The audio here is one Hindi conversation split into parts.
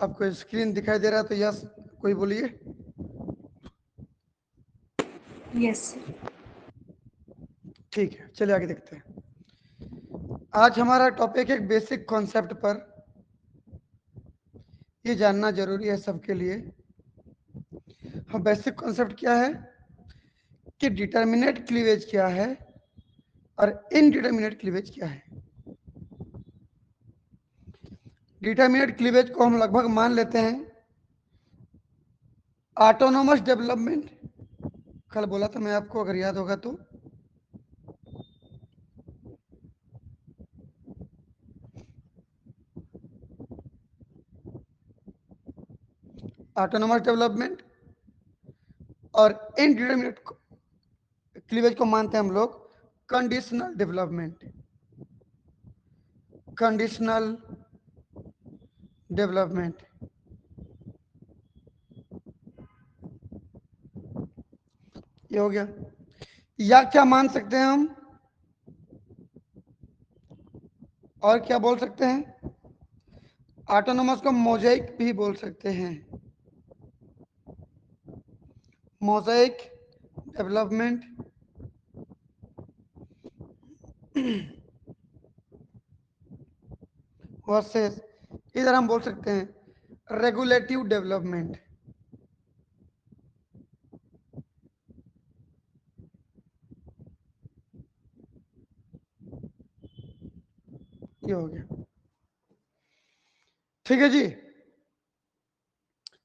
आपको स्क्रीन दिखाई दे रहा है तो यस कोई बोलिए। Yes sir. ठीक है, चलिए आगे देखते हैं। आज हमारा टॉपिक है बेसिक कॉन्सेप्ट पर। ये जानना जरूरी है सबके लिए। हाँ, बेसिक कॉन्सेप्ट क्या है कि डिटर्मिनेट क्लीवेज क्या है और इनडिटर्मिनेट क्लीवेज क्या है। डिटर्मिनेट क्लीवेज को हम लगभग मान लेते हैं ऑटोनोमस डेवलपमेंट। कल बोला था मैं आपको, अगर याद होगा तो। ऑटोनोमस डेवलपमेंट और इनडिटर्मिनेट क्लीवेज को मानते हैं हम लोग कंडीशनल डेवलपमेंट। कंडीशनल डेवलपमेंट ये हो गया। या क्या मान सकते हैं हम, और क्या बोल सकते हैं, ऑटोनोमस को मोजाइक भी बोल सकते हैं। मोजाइक डेवलपमेंट वर्सेस इधर हम बोल सकते हैं रेगुलेटिव डेवलपमेंट। ये हो गया। ठीक है जी।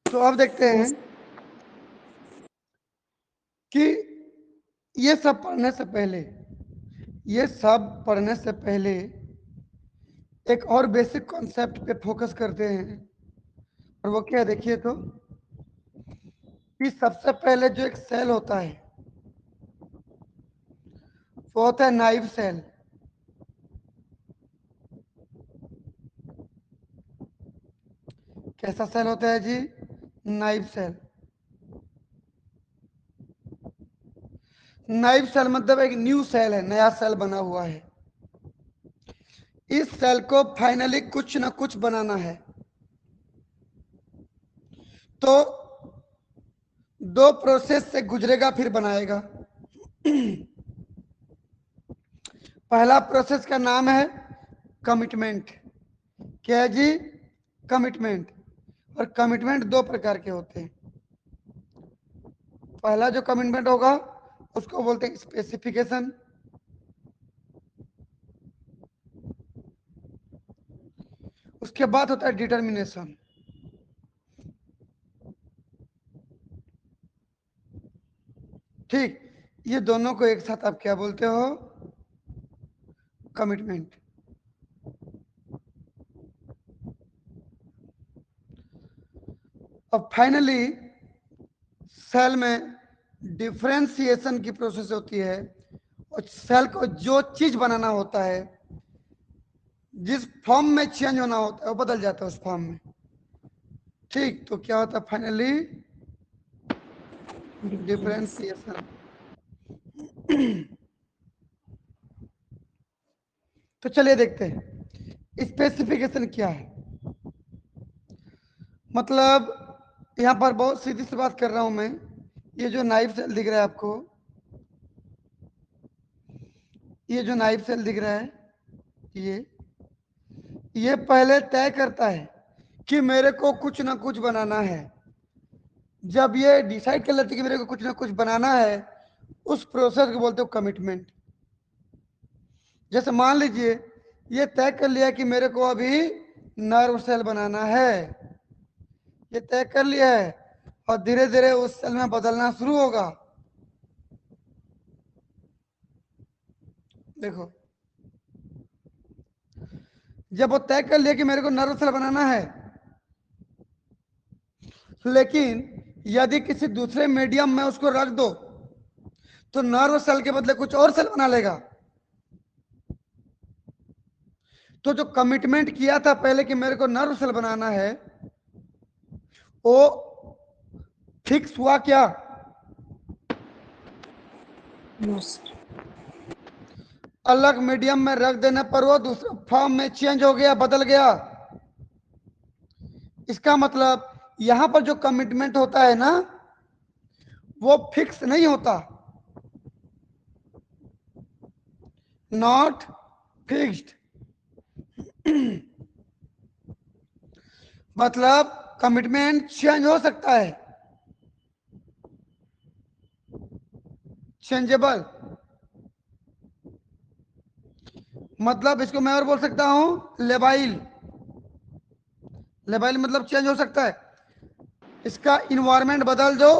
तो अब देखते हैं कि ये सब पढ़ने से पहले, ये सब पढ़ने से पहले एक और बेसिक कॉन्सेप्ट पे फोकस करते हैं। और वो क्या है देखिए तो, कि सबसे पहले जो एक सेल होता है वो होता है नाइव सेल। कैसा सेल होता है जी? Naive cell. नाइव सेल मतलब एक न्यू सेल है, नया सेल बना हुआ है। इस सेल को फाइनली कुछ ना कुछ बनाना है। तो दो प्रोसेस से गुजरेगा फिर बनाएगा। पहला प्रोसेस का नाम है कमिटमेंट। क्या है जी? कमिटमेंट। और कमिटमेंट दो प्रकार के होते हैं। पहला जो कमिटमेंट होगा उसको बोलते हैं स्पेसिफिकेशन। उसके बाद होता है डिटर्मिनेशन। ठीक, ये दोनों को एक साथ आप क्या बोलते हो? कमिटमेंट। अब फाइनली सेल में डिफरेंशिएशन की प्रोसेस होती है और सेल को जो चीज बनाना होता है, जिस फॉर्म में चेंज होना होता है वो बदल जाता है उस फॉर्म में। ठीक, तो क्या होता है फाइनली? डिफरेंशिएशन। तो चलिए देखते हैं स्पेसिफिकेशन क्या है। मतलब यहां पर बहुत सीधी सी बात कर रहा हूं मैं। ये जो नाइफ सेल दिख रहा है आपको, ये जो नाइफ सेल दिख रहा है, ये पहले तय करता है कि मेरे को कुछ ना कुछ बनाना है। जब ये डिसाइड कर लेते कि मेरे को कुछ ना कुछ बनाना है, उस प्रोसेस को बोलते हो कमिटमेंट। जैसे मान लीजिए ये तय कर लिया कि मेरे को अभी नर्व सेल बनाना है, ये तय कर लिया है, और धीरे धीरे उस सेल में बदलना शुरू होगा। देखो, जब वो तय कर लिया कि मेरे को नर्व सेल बनाना है, लेकिन यदि किसी दूसरे मीडियम में उसको रख दो तो नर्व सेल के बदले कुछ और सेल बना लेगा। तो जो कमिटमेंट किया था पहले कि मेरे को नर्व सेल बनाना है, वो फिक्स हुआ क्या? No sir. अलग मीडियम में रख देने पर वो दूसरे फॉर्म में चेंज हो गया, बदल गया। इसका मतलब यहां पर जो कमिटमेंट होता है ना वो फिक्स नहीं होता, नॉट फिक्स्ड। मतलब कमिटमेंट चेंज हो सकता है, चेंजेबल। मतलब इसको मैं और बोल सकता हूं लेबाइल, लेबाइल मतलब चेंज हो सकता है। इसका इन्वायरमेंट बदल दो,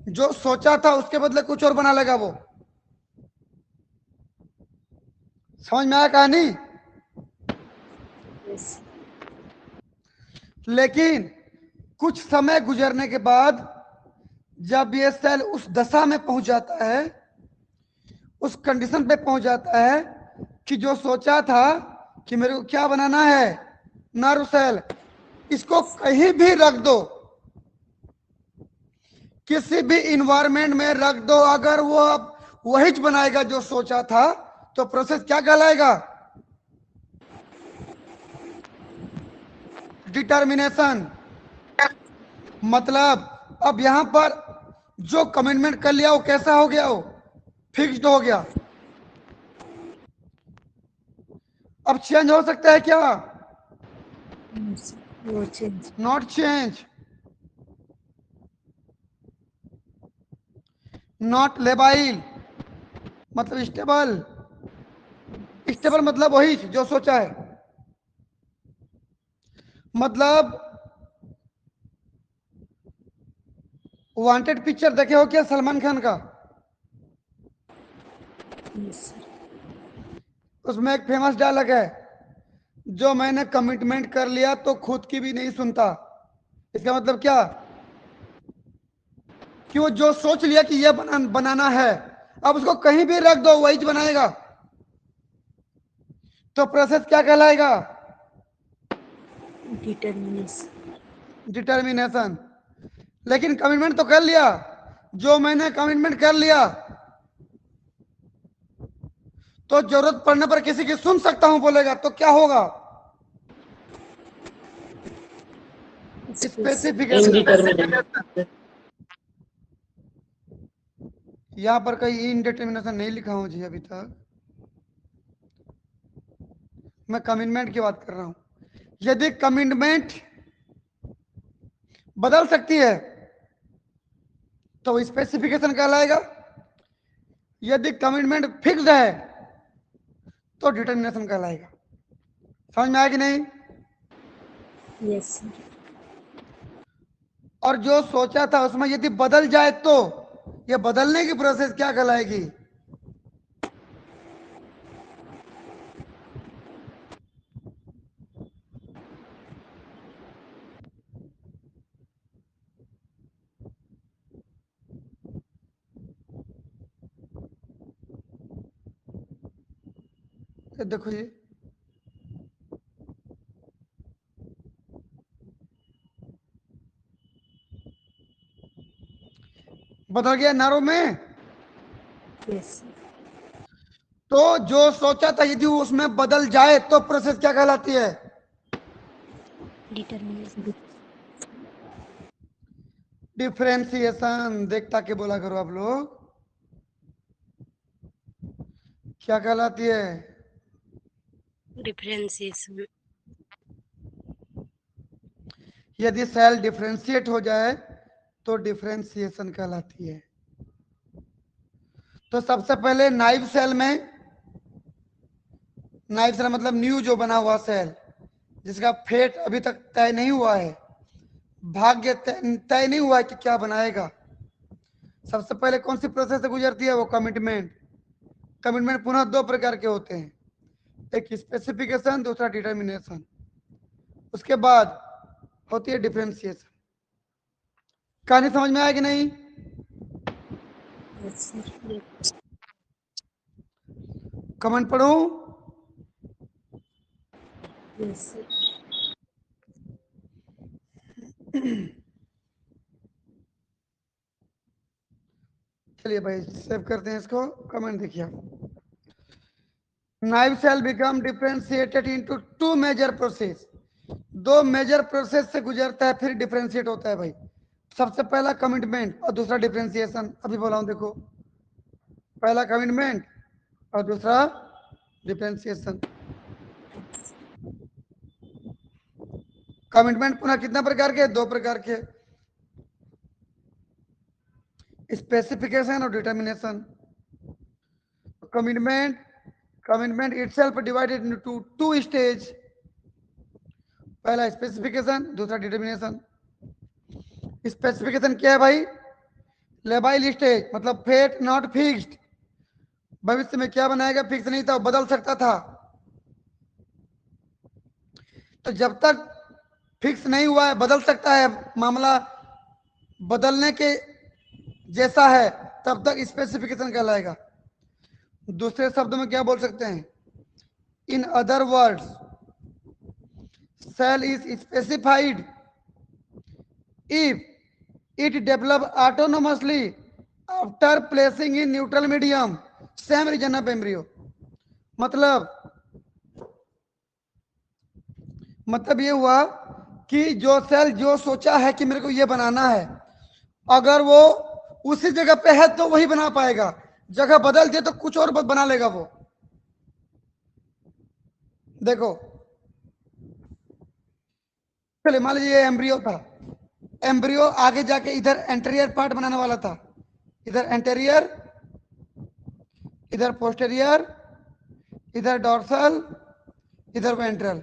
जो सोचा था उसके बदले कुछ और बना लेगा वो। समझ में आया कहानी? Yes. लेकिन कुछ समय गुजरने के बाद जब ये सेल उस दशा में पहुंच जाता है, उस कंडीशन पे पहुंच जाता है कि जो सोचा था कि मेरे को क्या बनाना है, नर्व सेल, इसको कहीं भी रख दो, किसी भी इन्वायरमेंट में रख दो, अगर वो अब वही बनाएगा जो सोचा था, तो प्रोसेस क्या कहलाएगा? डिटर्मिनेशन। मतलब अब यहां पर जो कमिटमेंट कर लिया वो कैसा हो गया? वो फिक्स्ड हो गया। अब चेंज हो सकता है क्या? No, sir. No change. Not change. Not labile मतलब स्टेबल। स्टेबल मतलब वही जो सोचा है। मतलब वांटेड पिक्चर देखे हो क्या सलमान खान का? Yes, sir. उसमें एक फेमस डायलॉग है, जो मैंने कमिटमेंट कर लिया तो खुद की भी नहीं सुनता। इसका मतलब क्या? कि वो जो सोच लिया कि ये बनाना है, अब उसको कहीं भी रख दो वही बनाएगा, तो प्रोसेस क्या कहलाएगा? Determination. डिटर्मिनेशन। लेकिन कमिटमेंट तो कर लिया, जो मैंने कमिटमेंट कर लिया तो जरूरत पड़ने पर किसी की सुन सकता हूं बोलेगा तो क्या होगा? Space. स्पेसिफिकेशन। Indeterminate. यहां पर कहीं इनडिटर्मिनेशन नहीं लिखा हूं जी अभी तक, मैं कमिटमेंट की बात कर रहा हूं। यदि कमिटमेंट बदल सकती है तो स्पेसिफिकेशन कहलाएगा, यदि कमिटमेंट फिक्स है तो डिटर्मिनेशन कहलाएगा। समझ में आया कि नहीं? Yes, sir. और जो सोचा था उसमें यदि बदल जाए तो ये बदलने की प्रोसेस क्या कहलाएगी? ये देखो जी, बदल गया नारों में। Yes, sir. तो जो सोचा था यदि उसमें बदल जाए तो प्रोसेस क्या कहलाती है? Determination. डिफरेंशिएशन। देखता के बोला करो आप लोग, क्या कहलाती है? Differentiation. यदि सेल डिफरेंशिएट हो जाए तो डिफरेंशिएशन कहलाती है। तो सबसे पहले नाइव सेल में, नाइव सेल मतलब न्यू जो बना हुआ सेल, जिसका फेट अभी तक तय नहीं हुआ है, भाग्य तय नहीं हुआ है कि क्या बनाएगा, सबसे पहले कौन सी प्रोसेस से गुजरती है? वो कमिटमेंट। कमिटमेंट पुनः दो प्रकार के होते हैं, एक स्पेसिफिकेशन, दूसरा डिटर्मिनेशन। उसके बाद होती है डिफरेंशिएशन। कहानी समझ में आया कि नहीं? Yes, sir. कमेंट पढ़ूं? Yes, sir. चलिए भाई सेव करते हैं इसको, कमेंट देखिए आप। Knife shall become differentiated into two major processes. दो मेजर प्रोसेस से गुजरता है फिर डिफरेंशिएट होता है भाई। सबसे पहला कमिटमेंट और दूसरा डिफरेंशिएशन। अभी बोला हूं देखो, पहला कमिटमेंट और दूसरा डिफरेंशिएशन। कमिटमेंट पुनः कितना प्रकार के? दो प्रकार के, स्पेसिफिकेशन और determination. Commitment itself divided into two stage, पहला स्पेसिफिकेशन, दूसरा डिटर्मिनेशन। स्पेसिफिकेशन क्या है भाई? लेबाइल स्टेज, मतलब फेट नॉट फिक्स्ड, भविष्य में क्या बनाएगा फिक्स नहीं था, बदल सकता था। तो जब तक फिक्स नहीं हुआ है, बदल सकता है, मामला बदलने के जैसा है, तब तक स्पेसिफिकेशन कहलाएगा। दूसरे शब्दों में क्या बोल सकते हैं? In other words, cell is specified if it develop autonomously after placing in neutral medium same region of embryo। मतलब ये हुआ कि जो सेल जो सोचा है कि मेरे को ये बनाना है, अगर वो उसी जगह पे है तो वही बना पाएगा, जगह बदल दे तो कुछ और बना लेगा वो। देखो, चलिए मान लीजिए ये एम्ब्रियो था, एम्ब्रियो आगे जाके इधर एंटेरियर पार्ट बनाने वाला था, इधर एंटेरियर, इधर पोस्टेरियर, इधर डॉर्सल, इधर वेंट्रल।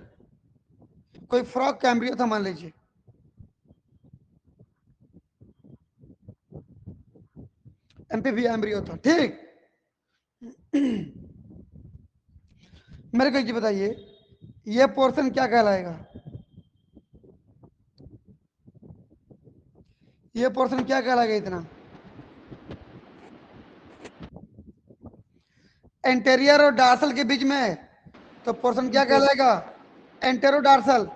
कोई फ्रॉग का एम्ब्रियो था मान लीजिए, एमपीवी एम्ब्रियो था, ठीक। मेरे को ये बताइए, ये पोर्शन क्या कहलाएगा? ये पोर्शन क्या कहलाएगा? इतना एंटेरियर और डार्सल के बीच में है, तो पोर्शन क्या कहलाएगा? एंटेरोडार्सल।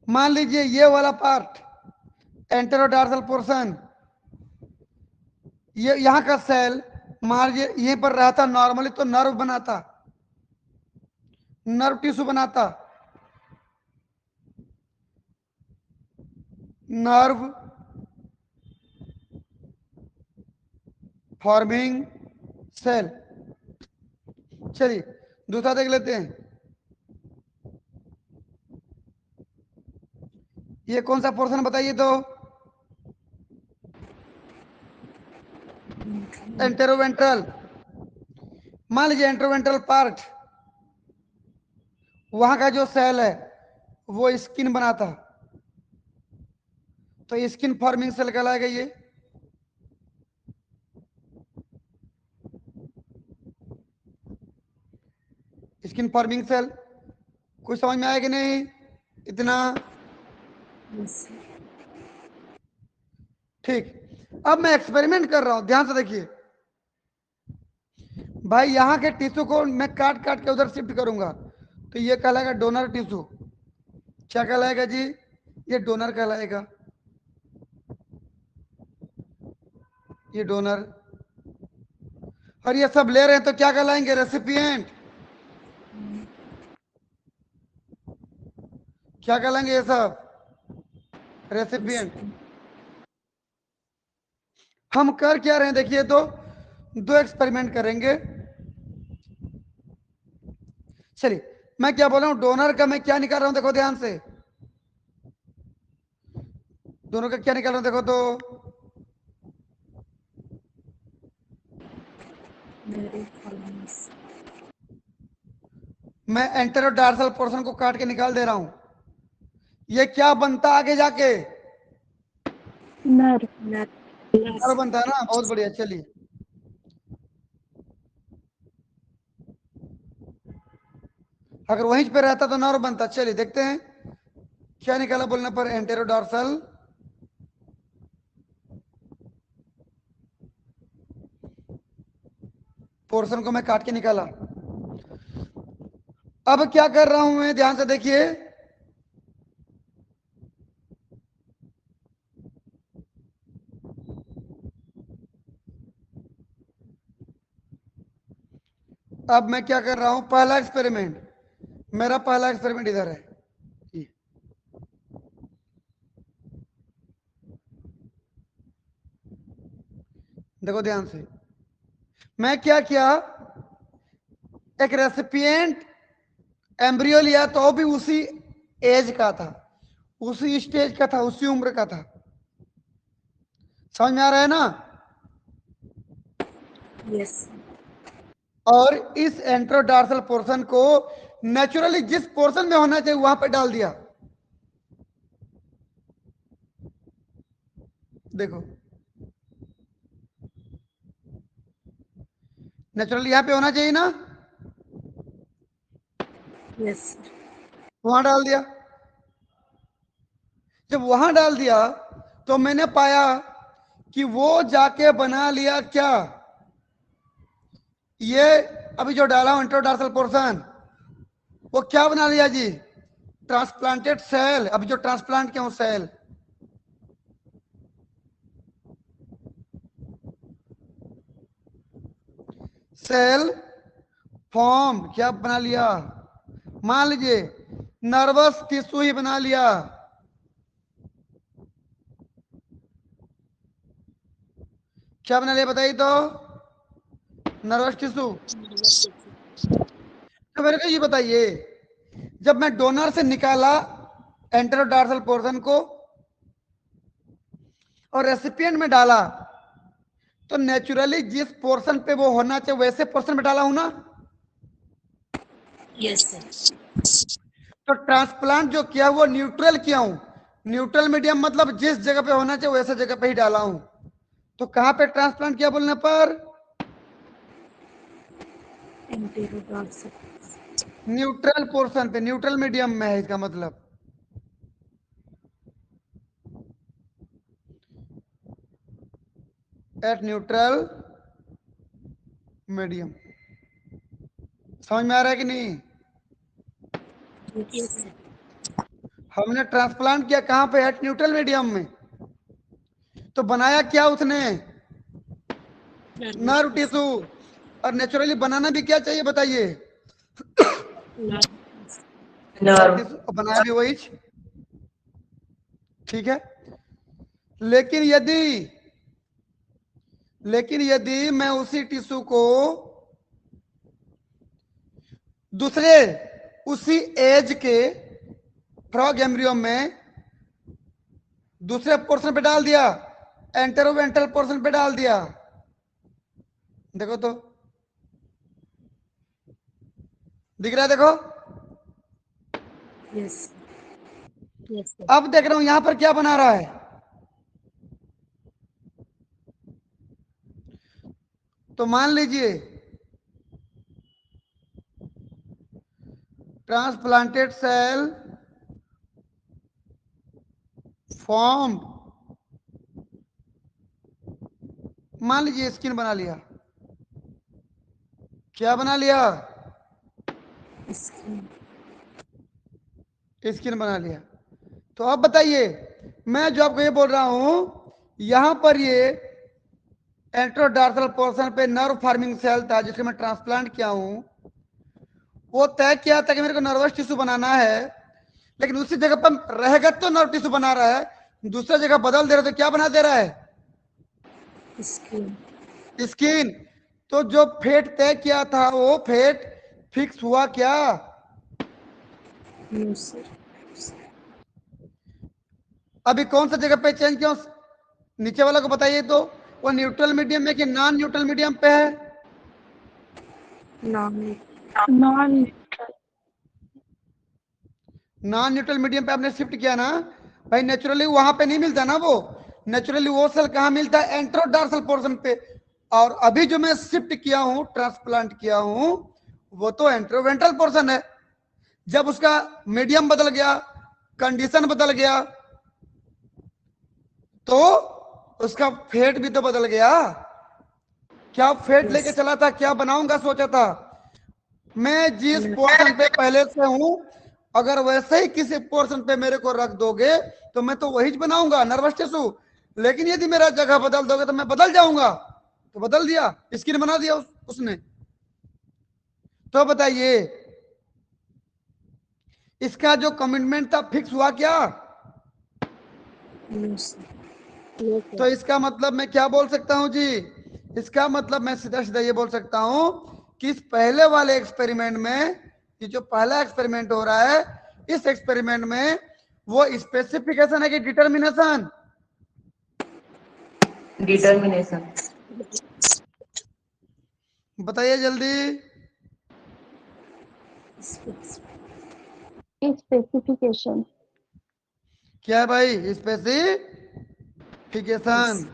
मान लीजिए ये वाला पार्ट एंटेरोडार्सल पोर्शन, ये यहां का सेल मान लीजिए यहीं पर रहता नॉर्मली, तो नर्व बनाता, नर्व टिश्यू बनाता, नर्व फॉर्मिंग सेल। चलिए दूसरा देख लेते हैं, ये कौन सा पोर्शन बताइए तो? एंटेरोवेंट्रल। मान लीजिए एंटेरोवेंट्रल पार्ट, वहां का जो सेल है वो स्किन बनाता, तो स्किन फॉर्मिंग सेल कहलाएगा ये। Skin forming cell. कुछ समझ में आया कि नहीं इतना? Yes, sir. ठीक। अब मैं एक्सपेरिमेंट कर रहा हूं, ध्यान से देखिए भाई, यहां के टिश्यू को मैं काट काट के उधर शिफ्ट करूंगा, तो ये कहलाएगा डोनर टिश्यू। क्या कहलाएगा जी? ये डोनर कहलाएगा, ये डोनर। और ये सब ले रहे हैं तो क्या कहलाएंगे? रेसिपिएंट। क्या कहलाएंगे ये सब? Yes, recipient. sir. हम कर क्या रहे हैं देखिए तो, दो एक्सपेरिमेंट करेंगे। चलिए मैं क्या बोल रहा हूं, डोनर का मैं क्या निकाल रहा हूं, देखो ध्यान से, दोनों का क्या निकाल रहा हूं देखो तो, Very colonies. मैं एंटेरोडार्सल पोर्शन को काट के निकाल दे रहा हूं। ये क्या बनता आगे जाके? Nerve. Nerve. नर्व बनता है ना, बहुत बढ़िया। चलिए अगर वहीं पे रहता तो नर्व बनता। चलिए देखते हैं क्या निकाला बोलने पर। एंटेरोडार्सल पोर्शन को मैं काट के निकाला। अब क्या कर रहा हूं मैं, ध्यान से देखिए, अब मैं क्या कर रहा हूं, पहला एक्सपेरिमेंट, मेरा पहला एक्सपेरिमेंट इधर है, ये। देखो ध्यान से, मैं क्या किया, एक रेसिपिएंट एम्ब्रियो लिया तो भी उसी एज का था, उसी स्टेज का था, उसी उम्र का था। समझ में आ रहा है ना? Yes. और इस एंट्रोडार्सल पोर्शन को नेचुरली जिस पोर्शन में होना चाहिए वहां पे डाल दिया। देखो, नेचुरली यहां पे होना चाहिए ना, Yes, sir. वहां डाल दिया। जब वहां डाल दिया तो मैंने पाया कि वो जाके बना लिया क्या, ये अभी जो डाला हूं इंट्रोडार्सल पोर्शन, वो क्या बना लिया जी, ट्रांसप्लांटेड सेल। अभी जो ट्रांसप्लांट किया हूं सेल, सेल फॉर्म क्या बना लिया, मान लीजिए नर्वस टिश्यू ही बना लिया। क्या बना लिया बताइए तो, नर्वस टिश्यू। तो मेरे को ये बताइए, जब मैं डोनर से निकाला एंटेरोडार्सल पोर्शन को और रेसिपिएंट में डाला, तो नेचुरली जिस पोर्शन पे वो होना चाहिए वैसे पोर्शन में डाला हूं ना। Yes, sir. तो ट्रांसप्लांट जो किया वो न्यूट्रल किया हूं, न्यूट्रल मीडियम मतलब जिस जगह पे होना चाहिए वैसे जगह पे ही डाला हूं। तो कहां पे ट्रांसप्लांट किया बोलने पर, Enterodorsal. न्यूट्रल पोर्शन पे, न्यूट्रल मीडियम में है इसका मतलब। At neutral medium. समझ में आ रहा है कि नहीं? Yes, sir. हमने ट्रांसप्लांट किया कहां पे, एट न्यूट्रल मीडियम में। तो बनाया क्या उसने, नर्व टिश्यू। और नेचुरली बनाना भी क्या चाहिए बताइए, नर्व टिश्यू, बनाया भी वही। ठीक है, लेकिन यदि मैं उसी टिश्यू को दूसरे उसी एज के फ्रॉग एम्ब्रियो में दूसरे पोर्शन पे डाल दिया, एंटेरोवेंट्रल पोर्शन पे डाल दिया, देखो तो दिख रहा है, देखो। Yes. Yes, sir. अब देख रहा हूं यहां पर क्या बना रहा है, तो मान लीजिए ट्रांसप्लांटेड सेल फॉर्म, मान लीजिए स्किन बना लिया। क्या बना लिया, Skin. स्किन बना लिया। तो अब बताइए, मैं जो आपको ये बोल रहा हूं, यहां पर ये एंट्रोडार्सल पोर्शन पे नर्व फार्मिंग सेल था जिसको मैं ट्रांसप्लांट किया हूं, वो तय किया था कि मेरे को नर्वस टिश्यू बनाना है, लेकिन उसी जगह पर रहेगा तो नर्व टिश्यू बना रहा है, दूसरा जगह बदल दे रहा है तो क्या बना दे रहा है, Skin. स्किन। तो जो फेट तय किया था वो फेट फिक्स हुआ क्या, No, sir. अभी कौन सा जगह पे चेंज किया, नीचे वाला को बताइए तो, वो न्यूट्रल मीडियम में कि नॉन न्यूट्रल मीडियम पे है, Non. नॉन न्यूट्रल मीडियम पे आपने शिफ्ट किया ना भाई, नेचुरली वहां पे नहीं मिलता ना वो, नेचुरली वो सेल कहां मिलता है, एंट्रोडार्सल पोर्शन पे। और अभी जो मैं शिफ्ट किया हूं, ट्रांसप्लांट किया हूं, वो तो एंट्रोवेंट्रल पोर्शन है। जब उसका मीडियम बदल गया, कंडीशन बदल गया, तो उसका फेट भी तो बदल गया। क्या फेट लेके Yes. चला था, क्या बनाऊंगा सोचा था, मैं जिस पोर्शन पे पहले से हूं, अगर वैसे ही किसी पोर्शन पे मेरे को रख दोगे तो मैं तो वही बनाऊंगा, नर्वस टिश्यू। लेकिन यदि मेरा जगह बदल दोगे तो मैं बदल जाऊंगा। तो बदल दिया, स्किन बना दिया उसने। तो बताइए, इसका जो कमिटमेंट था फिक्स हुआ क्या? नो सर, नो तो सर, इसका मतलब मैं क्या बोल सकता हूं जी? इसका मतलब मैं सीधा सीधा ये बोल सकता हूं कि इस पहले वाले एक्सपेरिमेंट में, ये जो पहला एक्सपेरिमेंट हो रहा है, इस एक्सपेरिमेंट में वो स्पेसिफिकेशन है कि डिटर्मिनेशन? डिटर्मिनेशन। बताइए जल्दी। स्पेसिफिकेशन। क्या है भाई स्पेसिफिकेशन? यस,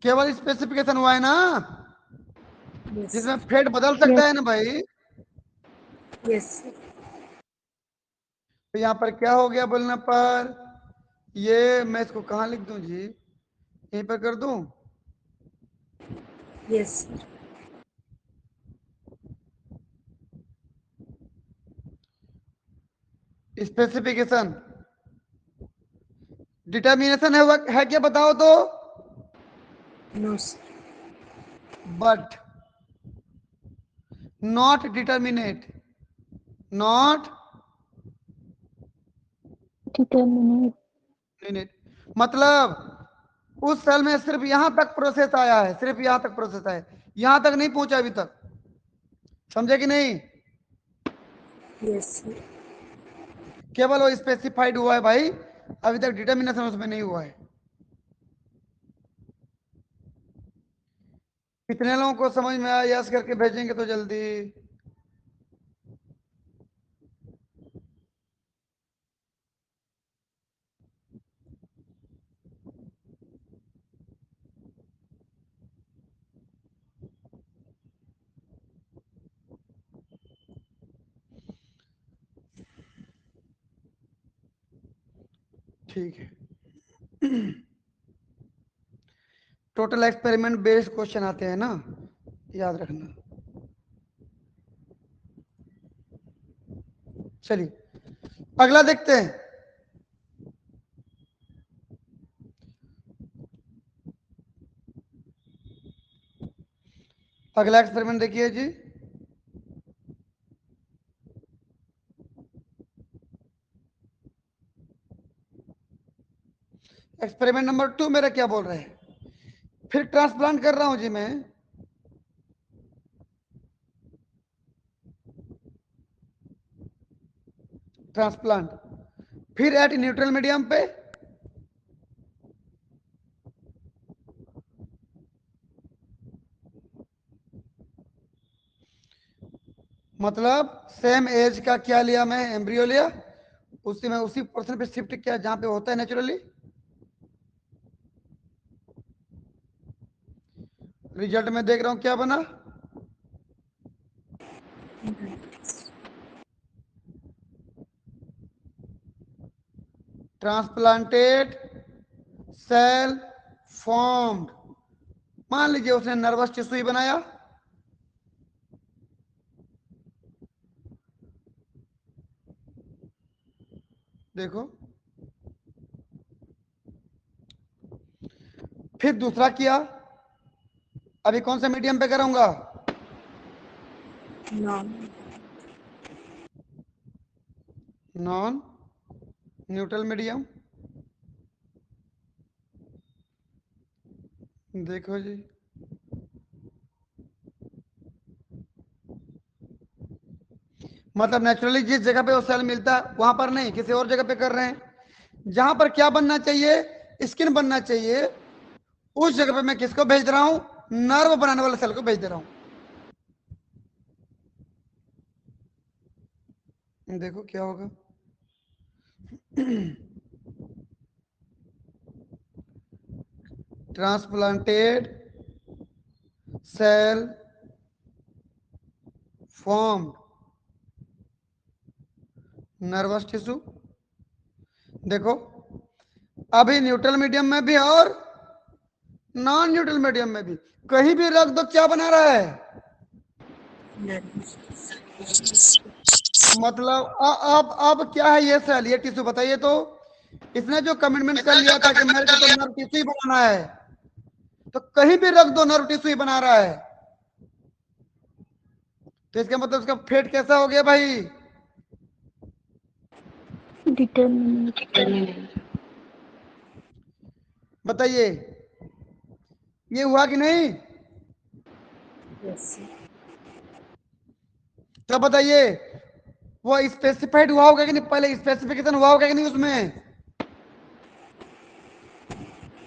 केवल स्पेसिफिकेशन हुआ है ना, यस, जिसमें फेट बदल सकता है ना भाई। यस, तो यहाँ पर क्या हो गया बोलने पर? ये मैं इसको कहाँ लिख दूं जी? यहीं पर कर दूं? यस, स्पेसिफिकेशन डिटर्मिनेशन है क्या बताओ तो? No sir, but not determinate, not determinate. मतलब उस सेल में सिर्फ यहां तक प्रोसेस आया है, सिर्फ यहां तक प्रोसेस आया है, यहां तक नहीं पहुंचा अभी तक। समझे कि नहीं? यस सर, केवल वो स्पेसिफाइड हुआ है भाई, अभी तक डिटर्मिनेशन उसमें नहीं हुआ है। कितने लोगों को समझ में आया? यस करके भेजेंगे तो जल्दी। ठीक है। टोटल एक्सपेरिमेंट बेस्ड क्वेश्चन आते हैं ना, याद रखना। चलिए अगला देखते हैं। अगला एक्सपेरिमेंट देखिए जी। एक्सपेरिमेंट नंबर 2 मेरा क्या बोल रहे हैं? फिर ट्रांसप्लांट कर रहा हूं जी मैं। ट्रांसप्लांट फिर एट न्यूट्रल मीडियम पे, मतलब सेम एज का क्या लिया मैं, एम्ब्रियो लिया, उसी में उसी पोर्शन पे शिफ्ट किया जहां पे होता है नेचुरली। रिजल्ट में देख रहा हूं क्या बना। Transplanted cell formed. मान लीजिए उसने नर्वस टिश्यू ही बनाया, देखो। फिर दूसरा किया, अभी कौन सा मीडियम पे करूंगा? Non, non neutral medium. देखो जी, मतलब नेचुरली जिस जगह पे वो सेल मिलता है वहां पर नहीं, किसी और जगह पे कर रहे हैं। जहां पर क्या बनना चाहिए, स्किन बनना चाहिए, उस जगह पे मैं किसको भेज रहा हूं? नर्व बनाने वाले सेल को भेज दे रहा हूं। देखो क्या होगा। Transplanted cell form nervous tissue. देखो अभी न्यूट्रल मीडियम में भी और नॉन न्यूट्रल मीडियम में भी, कहीं भी रख दो क्या बना रहा है? मतलब अब क्या है ये सेल, ये टिश्यू बताइए तो। इसने जो कमिटमेंट कर लिया था कि मेरे को तो नर्व टिश्यू ही बनाना है, तो कहीं भी रख दो नर्व टिश्यू ही बना रहा है। तो इसका मतलब उसका फेट कैसा हो गया भाई? डिटर्मिनेट। बताइए ये हुआ कि नहीं? Yes sir. तो बताइए वो स्पेसिफाइड हुआ होगा कि नहीं, पहले स्पेसिफिकेशन हुआ होगा कि नहीं उसमें?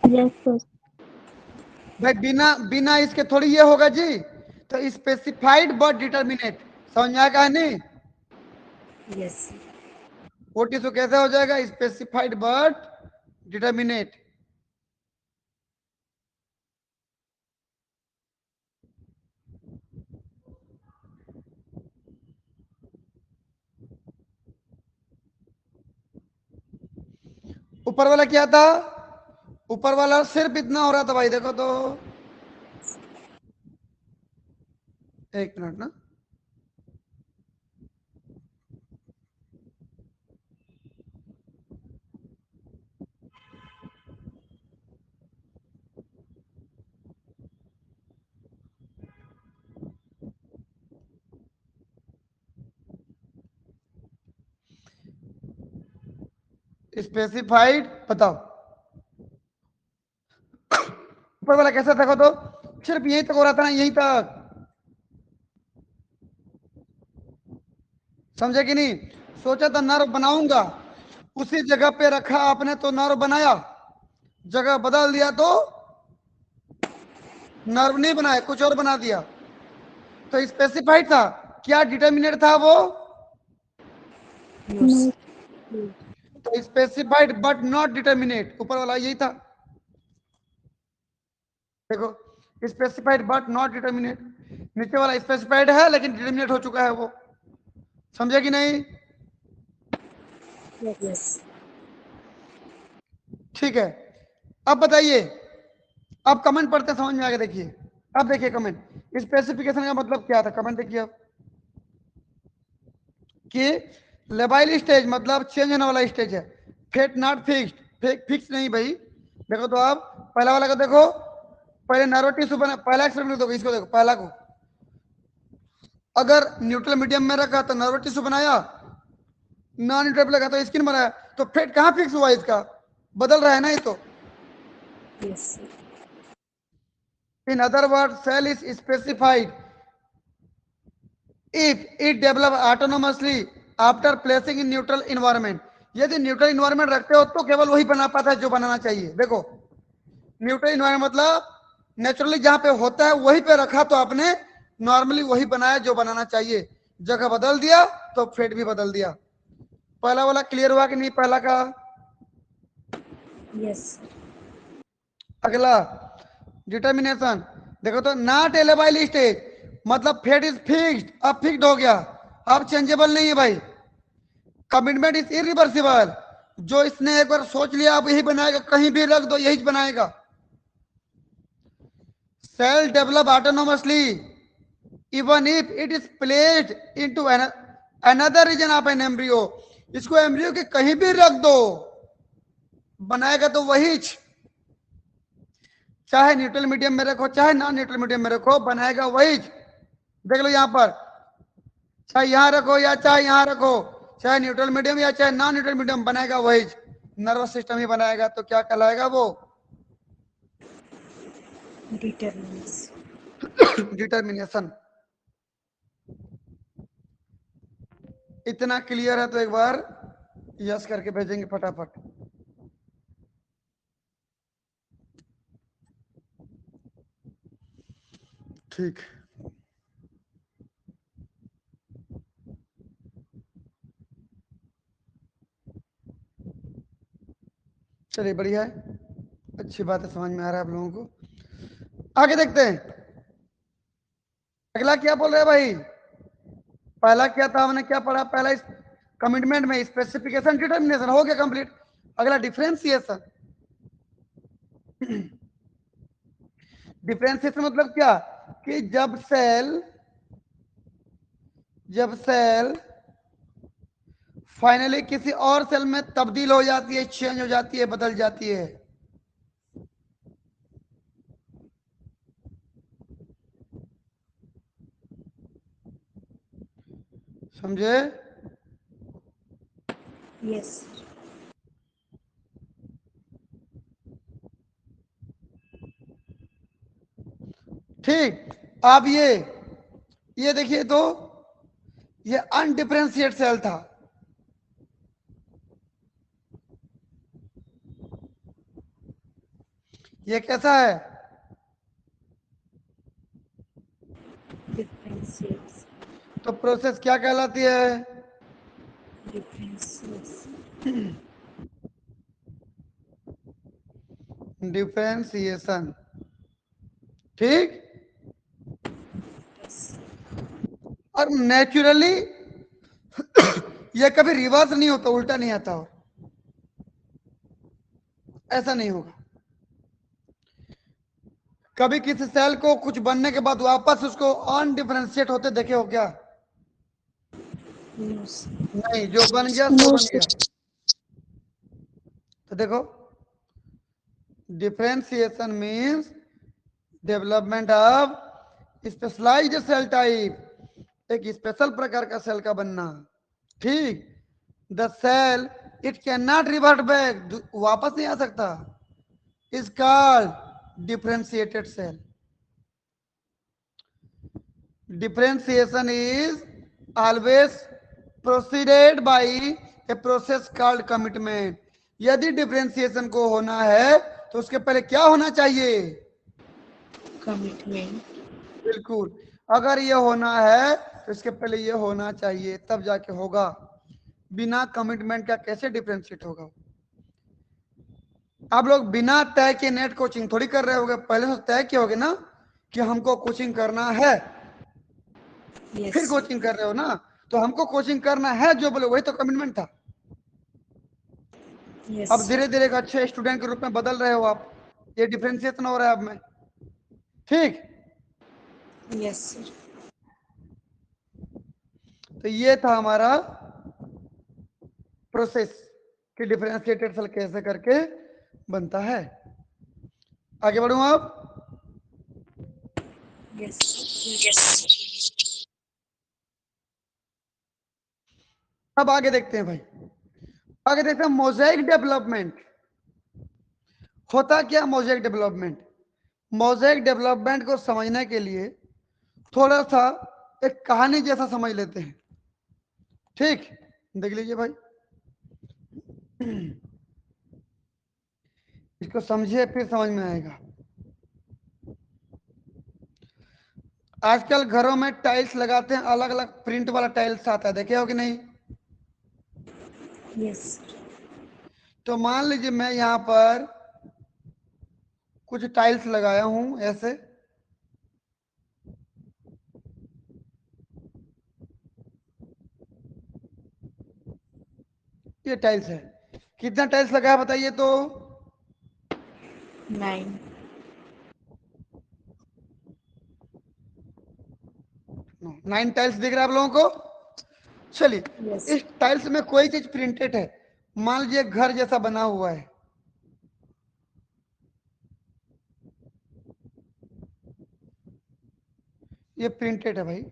Yes sir. भाई बिना बिना इसके थोड़ी ये होगा जी। तो स्पेसिफाइड बट डिटर्मिनेट, समझ में आया नहीं? Yes sir. फोर्टी सो कैसे हो जाएगा? Specified but determinate. ऊपर वाला क्या था? ऊपर वाला सिर्फ इतना हो रहा था भाई, देखो तो, एक मिनट ना। स्पेसिफाइड बताओ, ऊपर वाला कैसा था? तो सिर्फ यही तक हो रहा था ना, यही तक, समझे कि नहीं? सोचा था नर्व बनाऊंगा, उसी जगह पे रखा आपने तो नर्व बनाया, जगह बदल दिया तो नर्व नहीं बनाया, कुछ और बना दिया। तो स्पेसिफाइड था, क्या डिटर्मिनेट था वो? No sir. तो स्पेसिफाइड बट नॉट डिटर्मिनेट, ऊपर वाला यही था। देखो, स्पेसिफाइड बट नॉट डिटर्मिनेट, नीचे वाला स्पेसिफाइड है लेकिन डिटर्मिनेट हो चुका है वो, समझे कि नहीं? यस। ठीक है, अब बताइए, अब कमेंट पढ़ते समझ में आ गया। देखिए, अब देखिए कमेंट, स्पेसिफिकेशन का मतलब क्या था, कमेंट देखिए अब, कि लेबाइल स्टेज मतलब चेंज होने वाला स्टेज है, फेट नॉट फिक्स्ड, फिक्स नहीं भाई। देखो तो आप पहला वाला को देखो, पहले नर्व टिश्यू बना, पहला एक्सपेरिमेंट देखो, इसको देखो, पहला को अगर न्यूट्रल मीडियम में रखा तो नर्व टिश्यू बनाया, नॉन न्यूट्रल लगा तो स्किन बनाया, तो फेट कहाँ फिक्स हुआ? इसका बदल रहा है ना ये तो। Yes sir. In other word cell is specified if it develop autonomously after placing in neutral environment। यदि न्यूट्रल इन्वायरमेंट रखते हो तो केवल वही बना पाता है जो बनाना चाहिए। देखो, न्यूट्रल इन्वायरमेंट मतलब नेचुरली जहां पे होता है वहीं पे रखा तो आपने नॉर्मली वही बनाया जो बनाना चाहिए, जगह बदल दिया तो फेट भी बदल दिया। पहला वाला क्लियर हुआ कि नहीं पहला का? Yes sir. अगला डिटर्मिनेशन, देखो तो नॉट एलेबाइल स्टेज मतलब फेट इज फिक्स्ड, अब फिक्स्ड हो गया, अब चेंजेबल नहीं है भाई। कमिटमेंट इज इरिवर्सिबल, जो इसने एक बार सोच लिया अब यही बनाएगा, कहीं भी रख दो यही बनाएगा। Cell develop autonomously even if it is placed into another region of an embryo, इसको एम्ब्रियो के कहीं भी रख दो बनाएगा तो वही, चाहे न्यूट्रल मीडियम में रखो चाहे नॉन न्यूट्रल मीडियम में रखो बनाएगा वही। देख लो यहां पर, चाहे यहां रखो या चाहे यहां रखो, चाहे न्यूट्रल मीडियम या चाहे नॉन न्यूट्रल मीडियम बनाएगा वही, नर्वस सिस्टम ही बनाएगा। तो क्या कहलाएगा वो? डिटर्मिनेशन। डिटर्मिनेशन। इतना क्लियर है तो एक बार यस करके भेजेंगे फटाफट। ठीक, चलिए बढ़िया है, अच्छी बात है, समझ में आ रहा है आप लोगों को। आगे देखते हैं, अगला क्या बोल रहे हैं भाई? पहला क्या था, हमने क्या पढ़ा? पहला इस कमिटमेंट में स्पेसिफिकेशन डिटर्मिनेशन हो गया कंप्लीट। अगला डिफरेंशिएशन। डिफरेंशिएशन मतलब क्या? कि जब सेल फाइनली किसी और सेल में तब्दील हो जाती है, चेंज हो जाती है, बदल जाती है। समझे? Yes, sir. ठीक। अब ये देखिए तो ये अनडिफरेंशिएट सेल था। ये कैसा है? Differentiates. तो प्रोसेस क्या कहलाती है? Differentiates. डिफरेंशिएशन। ठीक। Yes. और नेचुरली ये कभी रिवर्स नहीं होता, उल्टा नहीं आता, और ऐसा नहीं होगा। कभी किसी सेल को कुछ बनने के बाद वापस उसको अनडिफरेंशिएट होते देखे हो क्या? No, sir. नहीं, जो बन गया सो No, बन sir. गया। तो देखो, differentiation means development of specialized cell type, एक स्पेशल प्रकार का सेल का बनना। ठीक। The cell it can not revert back, वापस नहीं आ सकता, is called differentiated cell. Differentiation is always proceeded by a process called commitment. यदि डिफरेंशिएशन को होना है तो उसके पहले क्या होना चाहिए? Commitment. बिल्कुल। अगर ये होना है तो इसके पहले ये होना चाहिए, तब जाके होगा। बिना कमिटमेंट का कैसे डिफरेंशिएट होगा? आप लोग बिना तय के नेट कोचिंग थोड़ी कर रहे होगे, पहले से तय किए होगे ना कि हमको कोचिंग करना है, Yes, फिर sir. कोचिंग कर रहे हो ना। तो हमको कोचिंग करना है जो बोले वही तो कमिटमेंट था। Yes, अब sir. धीरे धीरे एक अच्छे स्टूडेंट के रूप में बदल रहे हो आप, ये डिफरेंशिएशन हो रहा है अब में। ठीक। Yes, sir. तो ये था हमारा प्रोसेस कि डिफरेंशिएटेड सेल कैसे करके बनता है। आगे बढ़ूं आप? Yes, sir. अब आगे देखते हैं भाई, आगे देखते हैं मोज़ेक डेवलपमेंट। होता क्या मोज़ेक डेवलपमेंट? मोज़ेक डेवलपमेंट को समझने के लिए थोड़ा सा एक कहानी जैसा समझ लेते हैं। ठीक, देख लीजिए भाई, इसको समझिए फिर समझ में आएगा। आजकल घरों में टाइल्स लगाते हैं, अलग अलग प्रिंट वाला टाइल्स आता है, देखे हो कि नहीं? Yes, sir. तो मान लीजिए मैं यहाँ पर कुछ टाइल्स लगाया हूं ऐसे, ये टाइल्स है। कितना टाइल्स लगाया बताइए तो? 9. 9 टाइल्स दिख रहा है आप लोगों को? चलिए, Yes, इस टाइल्स में कोई चीज प्रिंटेड है, मान लीजिए घर जैसा बना हुआ है, ये प्रिंटेड है भाई।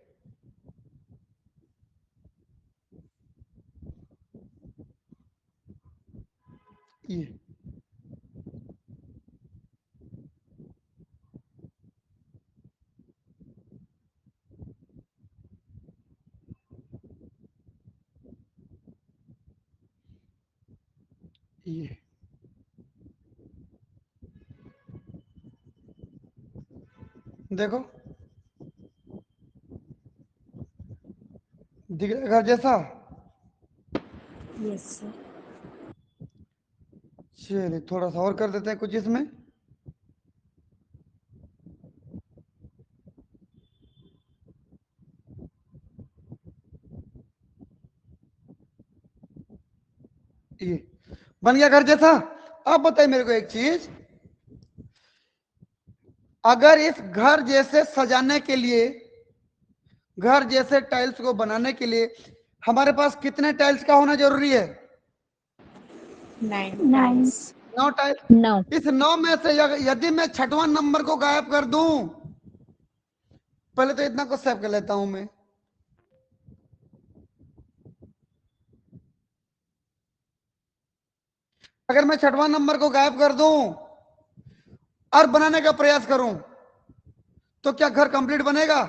ये ये देखो, दिख रहा है घर जैसा? yes, sir. चलिए थोड़ा सा और कर देते हैं कुछ इसमें। ये बन गया घर जैसा। अब बताइए मेरे को एक चीज, अगर इस घर जैसे सजाने के लिए, घर जैसे टाइल्स को बनाने के लिए हमारे पास कितने टाइल्स का होना जरूरी है? 9 9. tiles. 9 टाइल्स। 9. इस 9 में से यदि मैं छठवां नंबर को गायब कर दूं, पहले तो इतना को सेव कर लेता हूं मैं, अगर मैं छठवां नंबर को गायब कर दूं और बनाने का प्रयास करूं तो क्या घर कंप्लीट बनेगा?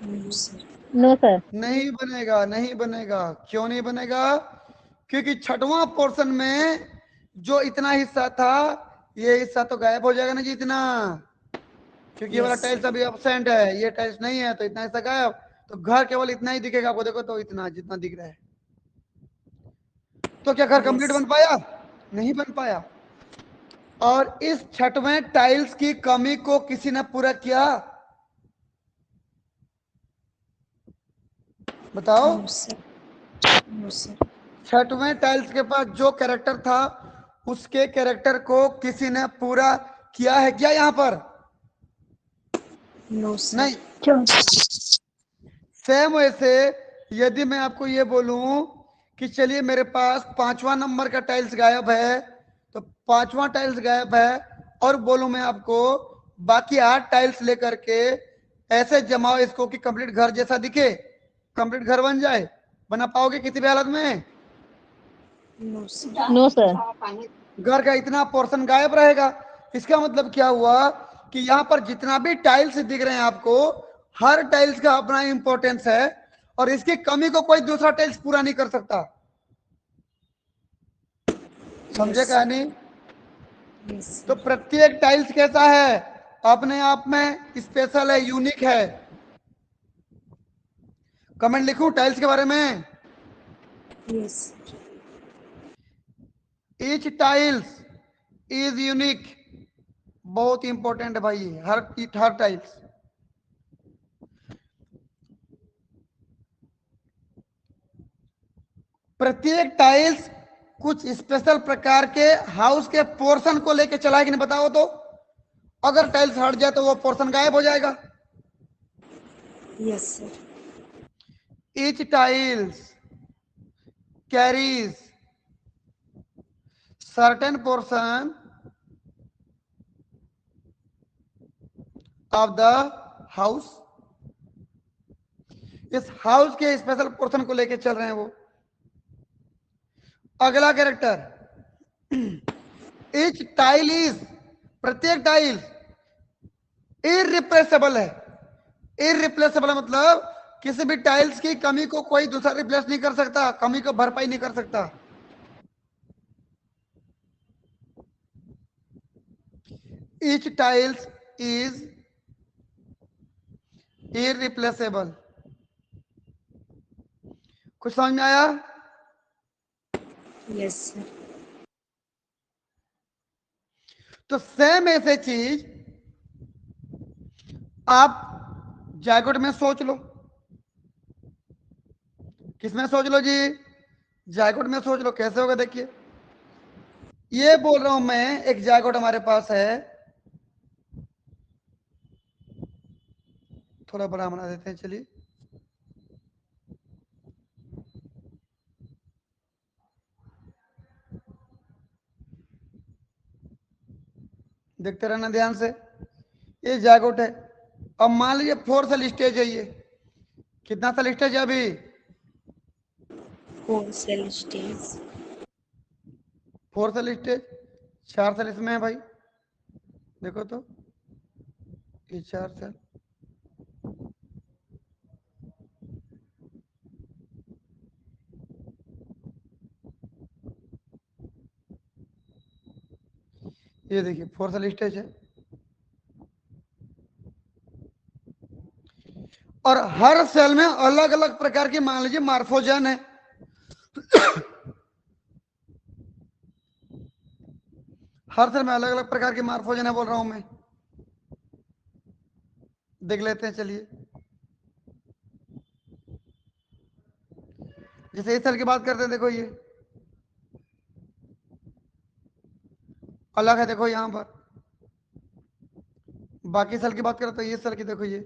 No, sir. No sir. नहीं बनेगा, नहीं बनेगा। क्यों नहीं बनेगा? क्योंकि छठवां पोर्शन में जो इतना हिस्सा था, ये हिस्सा तो गायब हो जाएगा ना जी इतना, क्योंकि ये वाला Yes, टाइल्स sir. अभी एब्सेंट है, ये टाइल्स नहीं है, तो इतना हिस्सा गायब। तो घर केवल इतना ही दिखेगा आपको, देखो तो इतना जितना दिख रहा है। तो क्या घर कंप्लीट Yes. बन पाया? नहीं बन पाया। और इस छठवें टाइल्स की कमी को किसी ने पूरा किया? बताओ। No, sir. No, sir. छठवें टाइल्स के पास जो कैरेक्टर था, उसके कैरेक्टर को किसी ने पूरा किया है क्या यहाँ पर? No, sir. नहीं। क्यों? सेम वैसे यदि मैं आपको ये बोलूं कि चलिए मेरे पास पांचवा नंबर का टाइल्स गायब है, तो पांचवा टाइल्स गायब है, और बोलूं मैं आपको बाकी 8 टाइल्स लेकर के ऐसे जमाओ इसको कि कंप्लीट घर जैसा दिखे, कंप्लीट घर बन जाए, बना पाओगे किसी भी हालत में? No, sir. No sir. घर का इतना पोर्शन गायब रहेगा। इसका मतलब क्या हुआ कि यहाँ पर जितना भी टाइल्स दिख रहे हैं आपको, हर टाइल्स का अपना इंपॉर्टेंस है, और इसकी कमी को कोई दूसरा टाइल्स पूरा नहीं कर सकता। समझे Yes, कहानी? Yes, तो sir. प्रत्येक टाइल्स कैसा है? अपने आप में स्पेशल है, यूनिक है। कमेंट लिखूं टाइल्स के बारे में? Yes, sir. Each tiles is unique. बहुत इंपॉर्टेंट है भाई, हर टाइल्स। प्रत्येक टाइल्स कुछ स्पेशल प्रकार के हाउस के पोर्शन को लेके चला है कि नहीं, बताओ तो। अगर टाइल्स हट जाए तो वो पोर्शन गायब हो जाएगा। Yes, sir. Each tiles carries certain portion of the house. इस हाउस के स्पेशल पोर्शन को लेके चल रहे हैं वो। अगला कैरेक्टर, ईच टाइल इज, प्रत्येक टाइल इररिप्लेसेबल है। इररिप्लेसेबल मतलब किसी भी टाइल्स की कमी को कोई दूसरा रिप्लेस नहीं कर सकता, कमी को भरपाई नहीं कर सकता। Each tiles is irreplaceable. कुछ समझ में आया? Yes, sir. तो सेम ऐसे चीज आप जैकेट में सोच लो। किसमें सोच लो जी? जैकेट में सोच लो। कैसे होगा देखिए, ये बोल रहा हूं मैं, एक जैकेट हमारे पास है, थोड़ा बड़ा बना देते हैं चलिए। देखते रहना ध्यान से। ये जैकेट है। अब मान लीजिए 4 सेल स्टेज है ये। कितना सेल स्टेज है अभी? 4 cell stays. 4 cell stage. 4 cell इसमें है भाई, देखो तो, ये 4 सेल। ये देखिए 4 सेल स्टेज है, और हर सेल में अलग अलग प्रकार की मान लीजिए मार्फोजन है। हर सेल में अलग अलग प्रकार की मार्फोजन है, बोल रहा हूं मैं। देख लेते हैं चलिए। जैसे इस सेल की बात करते हैं, देखो ये अलग है, देखो यहां पर। बाकी सेल की बात करें तो ये सेल की देखो, ये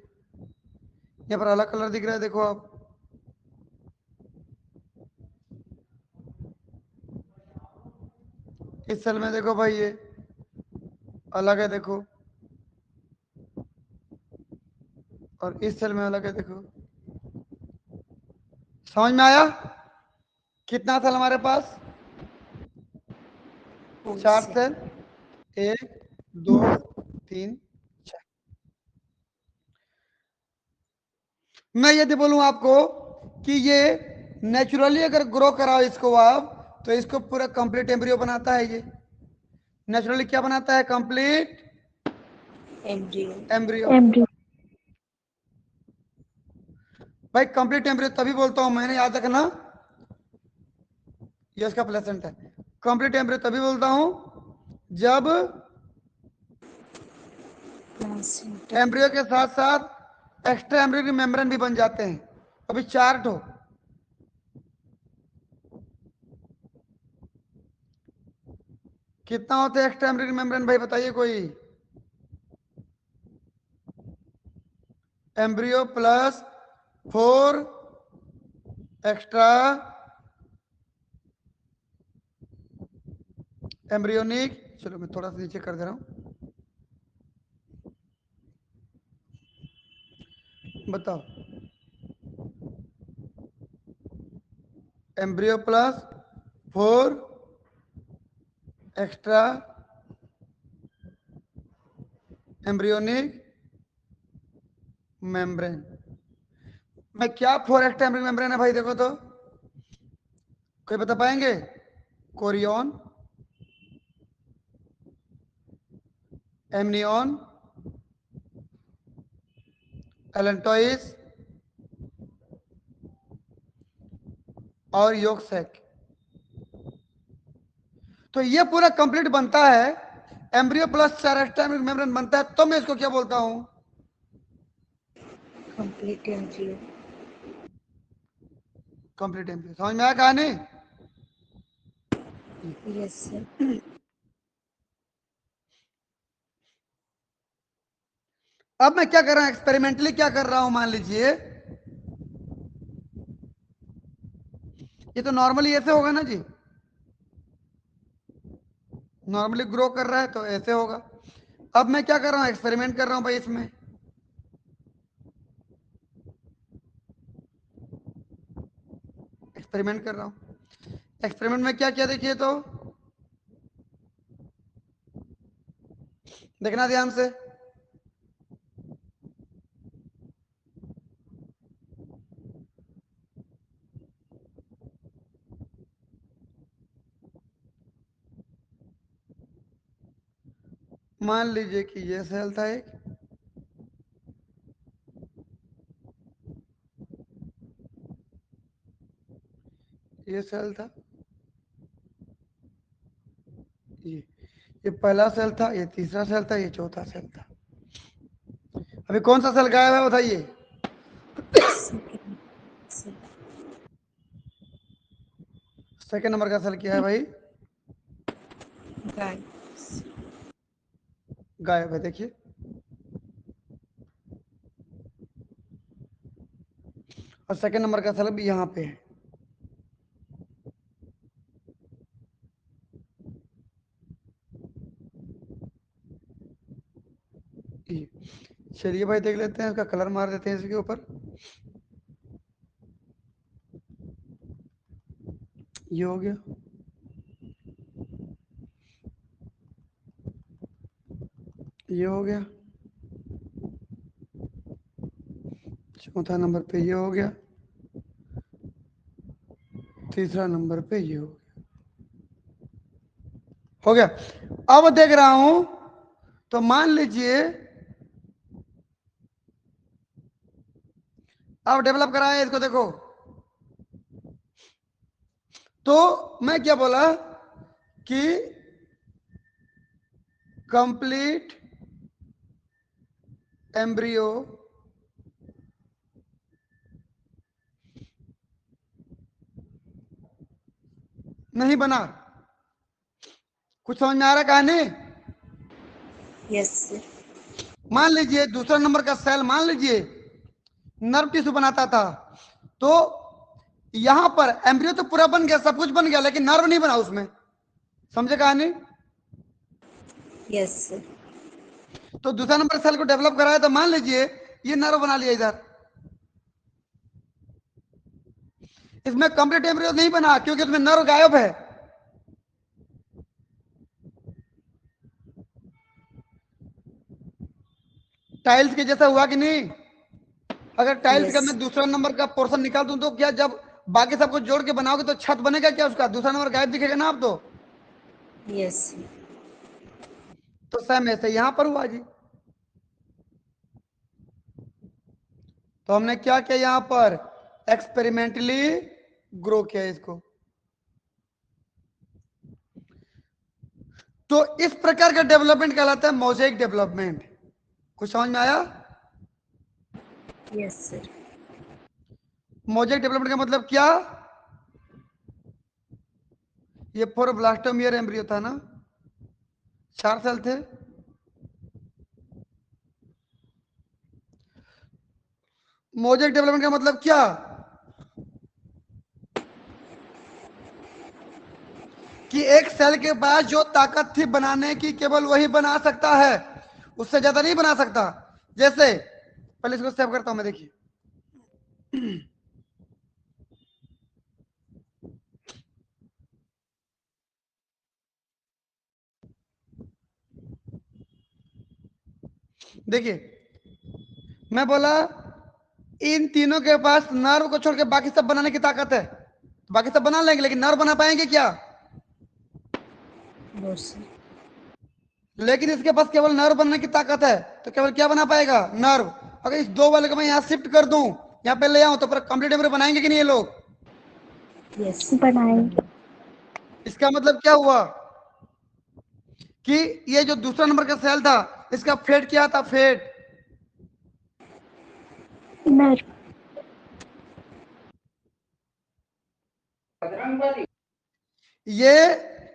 यहाँ पर अलग कलर दिख रहा है, देखो आप। इस सेल में देखो भाई, ये अलग है, देखो। और इस सेल में अलग है, देखो। समझ में आया? कितना सेल हमारे पास? Four 4 cell. सेल, 1 2 3 4। मैं यदि बोलूं आपको कि ये नेचुरली अगर ग्रो कराओ इसको आप, तो इसको पूरा कंप्लीट एम्ब्रियो बनाता है। ये नेचुरली क्या बनाता है? Complete embryo. एम्ब्रियो। भाई कंप्लीट एम्ब्रियो तभी बोलता हूं मैंने, याद रखना ये इसका प्लेसेंट है। कंप्लीट एम्ब्रियो तभी बोलता हूं जब प्लासेंटा। एम्ब्रियो के साथ साथ एक्स्ट्रा एम्ब्रियो मेम्ब्रेन भी बन जाते हैं। अभी 4 ठो। कितना होते हैं एक्स्ट्रा एम्ब्रियो मेम्ब्रेन भाई बताइए कोई? Embryo plus 4 extra embryonic. चलो मैं थोड़ा सा नीचे कर दे रहा हूं। बताओ, embryo plus 4 extra embryonic membrane. मैं क्या 4 एक्स्ट्रा एम्ब्रियोनिक मेम्ब्रेन है भाई? देखो तो कोई बता पाएंगे? कोरियन, एमनियन, एलेंटोइस और योगसैक। तो ये पूरा कंप्लीट बनता है। Embryo plus 4 extra embryonic membrane बनता है, तो मैं इसको क्या बोलता हूं? Complete embryo. Complete embryo. समझ में आया कहानी? Yes sir. अब मैं क्या कर रहा हूं? एक्सपेरिमेंटली क्या कर रहा हूं, मान लीजिए ये तो नॉर्मली ऐसे होगा ना जी। नॉर्मली ग्रो कर रहा है तो ऐसे होगा। अब मैं क्या कर रहा हूं? एक्सपेरिमेंट कर रहा हूं भाई इसमें। एक्सपेरिमेंट कर रहा हूं। एक्सपेरिमेंट में क्या क्या देखिए तो देखना ध्यान से। मान लीजिए कि ये सेल था एक, ये सेल था, ये पहला सेल था, ये तीसरा सेल था, ये चौथा सेल था। अभी कौन सा सेल गायब है बताइए? Second cell. सेकंड नंबर का सेल क्या है भाई? गाइस। गायब है, देखिए। और सेकंड नंबर का सेल भी यहाँ पे है। ये। चलिए भाई देख लेते हैं, इसका कलर मार देते हैं इसके ऊपर। ये हो गया, ये हो गया, चौथा नंबर पे ये हो गया, तीसरा नंबर पे ये हो गया। अब देख रहा हूं तो मान लीजिए अब डेवलप कराए इसको, देखो तो मैं क्या बोला कि कंप्लीट एम्ब्रियो नहीं बना। कुछ समझ में आ रहा है कहानी? Yes sir. मान लीजिए दूसरा नंबर का सेल, मान लीजिए नर्व टिश्यू बनाता था, तो यहां पर एम्ब्रियो तो पूरा बन गया, सब कुछ बन गया, लेकिन नर्व नहीं बना उसमें। समझे कहानी? Yes sir. तो दूसरा नंबर सेल को डेवलप कराया तो मान लीजिए ये नर्व बना लिया इधर। इसमें कंप्लीट एम्ब्रियो नहीं बना क्योंकि इसमें नर्व गायब है। टाइल्स के जैसा हुआ कि नहीं? अगर टाइल्स का Yes. मैं दूसरा नंबर का पोर्शन निकाल दूं तो क्या जब बाकी सबको जोड़ के बनाओगे तो छत बनेगा क्या उसका? दूसरा नंबर गायब दिखेगा ना आप Yes. तो सेम ऐसे यहां पर हुआ जी। तो हमने क्या किया यहां पर? एक्सपेरिमेंटली ग्रो किया इसको। तो इस प्रकार का डेवलपमेंट कहलाता है मोज़ेक डेवलपमेंट। कुछ समझ में आया? Yes, sir. मोज़ेक डेवलपमेंट का मतलब क्या? ये फोरोब्लास्टोमियर एम्ब्रियो था ना, 4 सेल थे। मोज़ेक डेवलपमेंट का मतलब क्या? कि एक सेल के पास जो ताकत थी बनाने की केवल वही बना सकता है, उससे ज्यादा नहीं बना सकता। जैसे पहले इसको सेव करता हूं मैं, देखिए। देखिए मैं बोला इन तीनों के पास नर्व को छोड़ के बाकी सब बनाने की ताकत है, बाकी सब बना लेंगे, लेकिन नर्व बना पाएंगे क्या? No, sir. लेकिन इसके पास केवल नर्व बनने की ताकत है, तो केवल क्या बना पाएगा? नर्व। अगर इस दो वाले को मैं यहाँ शिफ्ट कर दूं, यहाँ पे ले आऊं, तो पूरा कंप्लीट एम्ब्रियो बनाएंगे कि नहीं ये लोग? Yes. बनाएंगे। इसका मतलब क्या हुआ कि ये जो दूसरा नंबर का सेल था, इसका फेट क्या था? फेट नर। ये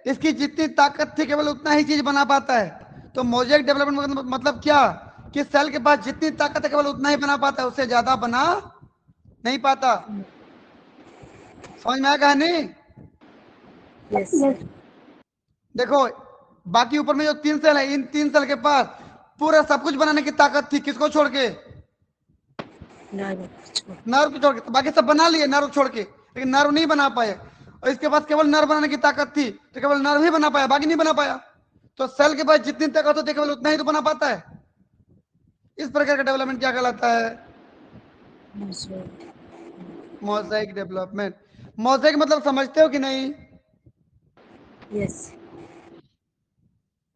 इसकी जितनी ताकत थी केवल उतना ही चीज बना पाता है। तो मोजेक डेवलपमेंट मतलब क्या? कि सेल के पास जितनी ताकत है केवल उतना ही बना पाता है, उससे ज्यादा बना नहीं पाता। समझ में आया कहानी? Yes, sir. देखो बाकी ऊपर में जो 3 सेल है, इन 3 सेल के पास पूरा सब कुछ बनाने की ताकत थी, किसको छोड़ के? नर छोड़। नर्व को छोड़ के। तो बाकी सब बना लिए नर्व छोड़ के, लेकिन नर्व नहीं बना पाए। और इसके पास केवल नर्व बनाने की ताकत थी, तो केवल नर्व ही बना पाया, बाकी नहीं बना पाया। तो सेल के पास जितनी ताकत होती है केवल उतना ही तो बना पाता है। इस प्रकार का डेवलपमेंट क्या कहलाता है? Mosaic. Mosaic development. मोज़ेक मतलब समझते हो कि नहीं? Yes.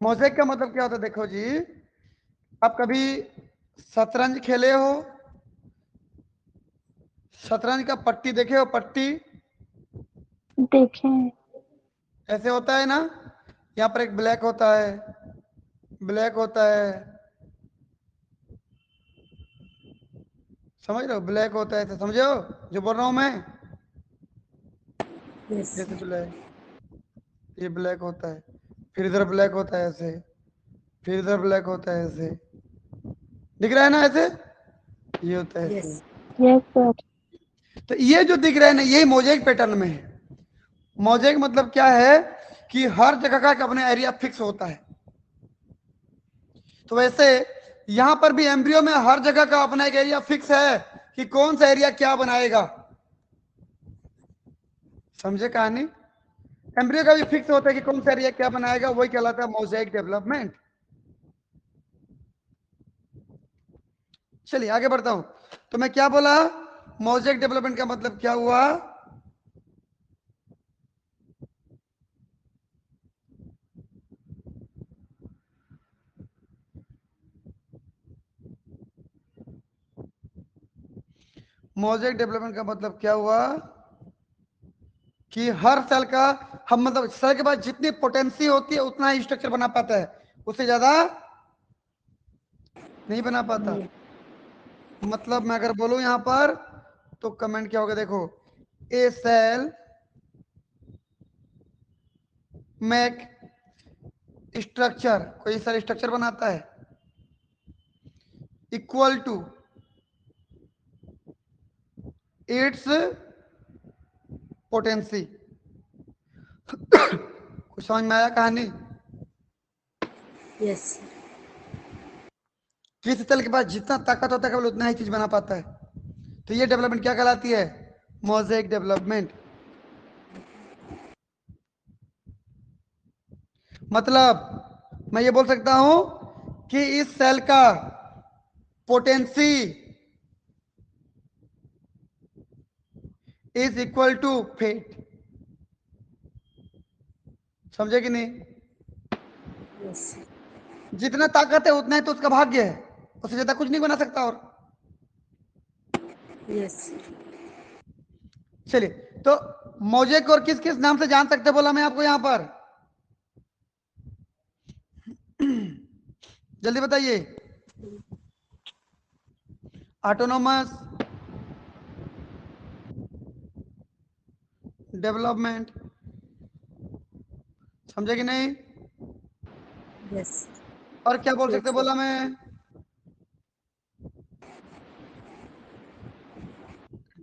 मोज़ेक का मतलब क्या होता है? देखो जी, आप कभी शतरंज खेले हो? शतरंज का पट्टी देखे हो? पट्टी देखें। ऐसे होता है ना, यहाँ पर एक ब्लैक होता है, ब्लैक होता है, समझ रहे हो? ब्लैक होता है, ऐसे समझे हो जो बोल रहा हूं मैं? Yes, जैसे sir. ब्लैक, ये ब्लैक होता है, फिर इधर ब्लैक होता है ऐसे, फिर इधर ब्लैक होता है ऐसे, दिख रहा है ना ऐसे? ये होता है ऐसे। Yes. Yes, sir. तो ये जो दिख रहा है ना, यही मोजेक पैटर्न में है। मोजेक मतलब क्या है? कि हर जगह का एक अपना एरिया फिक्स होता है। तो वैसे यहां पर भी एम्ब्रियो में हर जगह का अपना एक एरिया फिक्स है कि कौन सा एरिया क्या बनाएगा। समझे कहानी? एम्ब्रियो का भी फिक्स होता है कि कौन सा एरिया क्या बनाएगा, वही कहलाता है मोजेक डेवलपमेंट। चलिए आगे बढ़ता हूं। तो मैं क्या बोला? मोजेक डेवलपमेंट का मतलब क्या हुआ? मोजेक डेवलपमेंट का मतलब क्या हुआ कि हर सेल का, हम मतलब सेल के पास जितनी पोटेंसी होती है उतना ही स्ट्रक्चर बना पाता है, उससे ज्यादा नहीं बना पाता। मतलब मैं अगर बोलूं यहां पर तो कमेंट क्या होगा? देखो, ए सेल मेक स्ट्रक्चर, कोई सेल स्ट्रक्चर बनाता है इक्वल टू इट्स पोटेंसी। कुछ समझ में आया कहानी? Yes, sir. किसी सेल के पास जितना ताकत होता है केवल उतना ही चीज बना पाता है। तो ये डेवलपमेंट क्या कहलाती है? Mosaic development. मतलब मैं ये बोल सकता हूं कि इस सेल का potency is equal to fate. समझे कि नहीं? Yes. जितना ताकत है उतना ही तो उसका भाग्य है, उससे ज्यादा कुछ नहीं बना सकता। और Yes. चलिए, तो मोजेक और किस किस नाम से जान सकते बोला मैं आपको यहां पर, जल्दी बताइए। ऑटोनोमस, डेवलपमेंट, समझे कि नहीं? Yes. और क्या बोल सकते Yes. बोला मैं?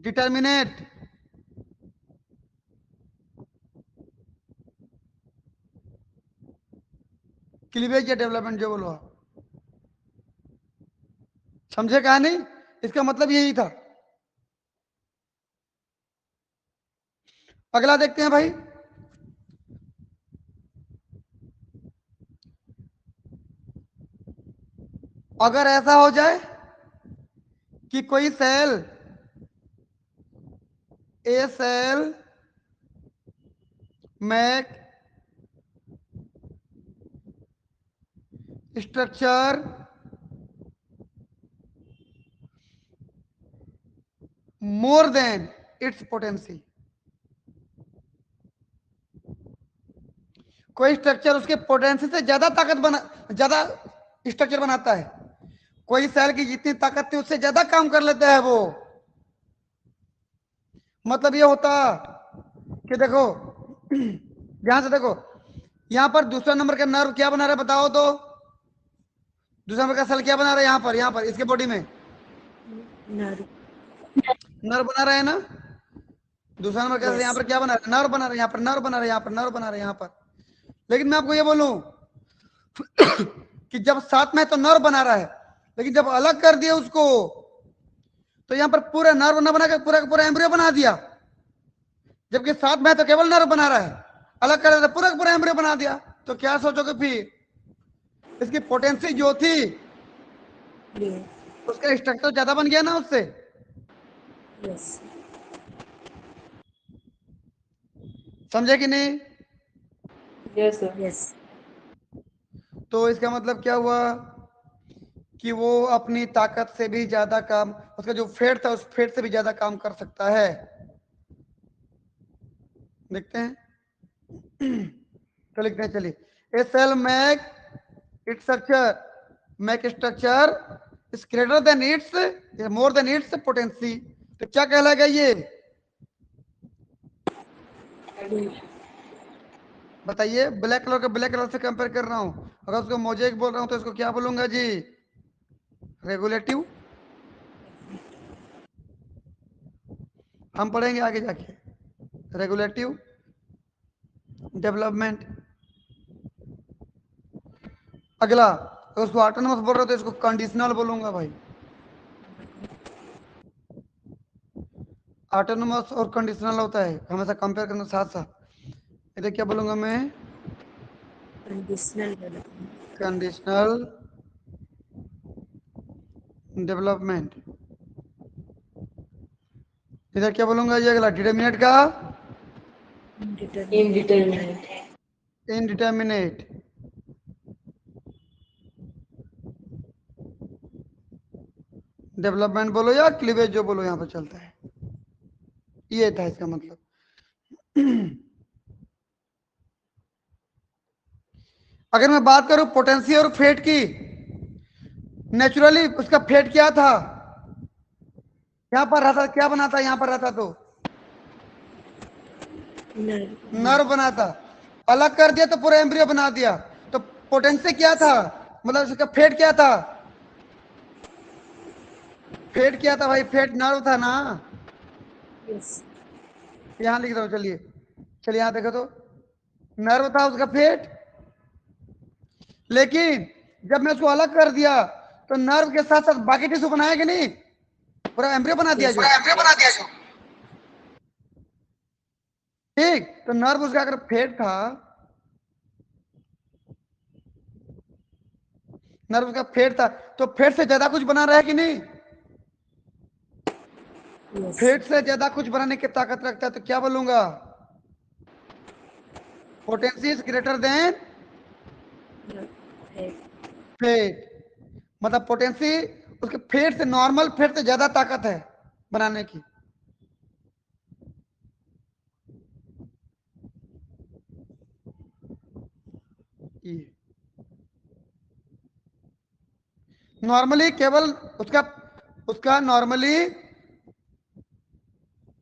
डिटर्मिनेट, क्लीवेज या डेवलपमेंट, जो बोलो आप। समझे कहानी? इसका मतलब यही था। अगला देखते हैं भाई। अगर ऐसा हो जाए कि कोई cell a cell make structure more than its potency, कोई स्ट्रक्चर उसके पोटेंसी से ज्यादा ताकत बना, ज्यादा स्ट्रक्चर बनाता है, कोई सेल की जितनी ताकत थी उससे ज्यादा काम कर लेता है वो। मतलब ये होता कि देखो, ध्यान से देखो, यहां पर दूसरा नंबर का नर्व क्या बना रहा है बताओ तो? दूसरा नंबर का सेल क्या बना रहा है यहां पर इसके बॉडी में? Nerve. नर्व बना रहा है ना। दूसरा नंबर का सेल यहां Yes. पर क्या बना रहा है? नर्व बना रहा है, यहां पर नर्व बना रहा है, यहां पर नर्व बना रहा है, यहां पर। लेकिन मैं आपको ये बोलूं कि जब साथ में तो नर्व बना रहा है, लेकिन जब अलग कर दिया उसको तो यहां पर पूरा नर्व न बना के पूरा का पूरा एम्ब्रियो बना दिया। जबकि साथ में तो केवल नर्व बना रहा है, अलग कर दिया पूरा का पूरा एम्ब्रियो बना दिया। तो क्या सोचोगे फिर? इसकी पोटेंसी जो थी Yeah. उसका स्ट्रक्चर ज्यादा बन गया ना उससे। Yes. समझे कि नहीं? Yes, sir. Yes. तो इसका मतलब क्या हुआ कि वो अपनी ताकत से भी ज्यादा काम, उसका जो फेट था उस फेट से भी ज्यादा काम कर सकता है। देखते हैं। तो लिखते हैं, चलिए। A cell make its structure, make structure is greater than its, more than its potency. तो क्या कहलाएगा ये? बताइए। ब्लैक कलर का ब्लैक कलर से कंपेयर कर रहा हूं, अगर उसको मोजेक बोल रहा हूं तो इसको क्या बोलूंगा जी? रेगुलेटिव। हम पढ़ेंगे आगे जाके। Regulative, development. अगला, अगर उसको ऑटोनोमस बोल रहे हो तो इसको कंडीशनल बोलूंगा भाई। ऑटोनोमस और कंडीशनल होता है, हमेशा कंपेयर करना साथ साथ। इधर क्या बोलूंगा मैं? Conditional development. Conditional development. इधर क्या बोलूंगा? ये अगला डिटर्मिनेट का Indeterminate. Indeterminate. इनडिटर्मिनेट। डेवलपमेंट बोलो या क्लीवेज जो बोलो, यहां पर चलता है। ये था इसका मतलब। अगर मैं बात करूं पोटेंसी और फेट की, नेचुरली उसका फेट क्या था? यहां पर रहता, क्या बना था यहां पर रहता तो? Nerve. नर्व बना था। अलग कर दिया तो पूरा एम्ब्रियो बना दिया। तो पोटेंसी क्या था, मतलब उसका फेट क्या था? फेट क्या था भाई? फेट नर्व था ना। Yes. यहां लिख रहा हूं, चलिए। चलिए यहां देखो तो, नर्व था उसका फेट। लेकिन जब मैं उसको अलग कर दिया तो नर्व के साथ साथ बाकी टिश्यू बनाया कि नहीं? पूरा एम्ब्रियो बना दिया Yes. जो। ठीक, तो नर्व उसका अगर फेट था, नर्व का फैट था, तो फैट से ज्यादा कुछ बना रहा है कि नहीं? Yes. फैट से ज्यादा कुछ बनाने की ताकत रखता है, तो क्या बोलूंगा? Potency is greater then Head. Fat. मतलब पोटेंसी उसके फैट से, नॉर्मल फैट से ज्यादा ताकत है बनाने की। नॉर्मली केवल उसका उसका नॉर्मली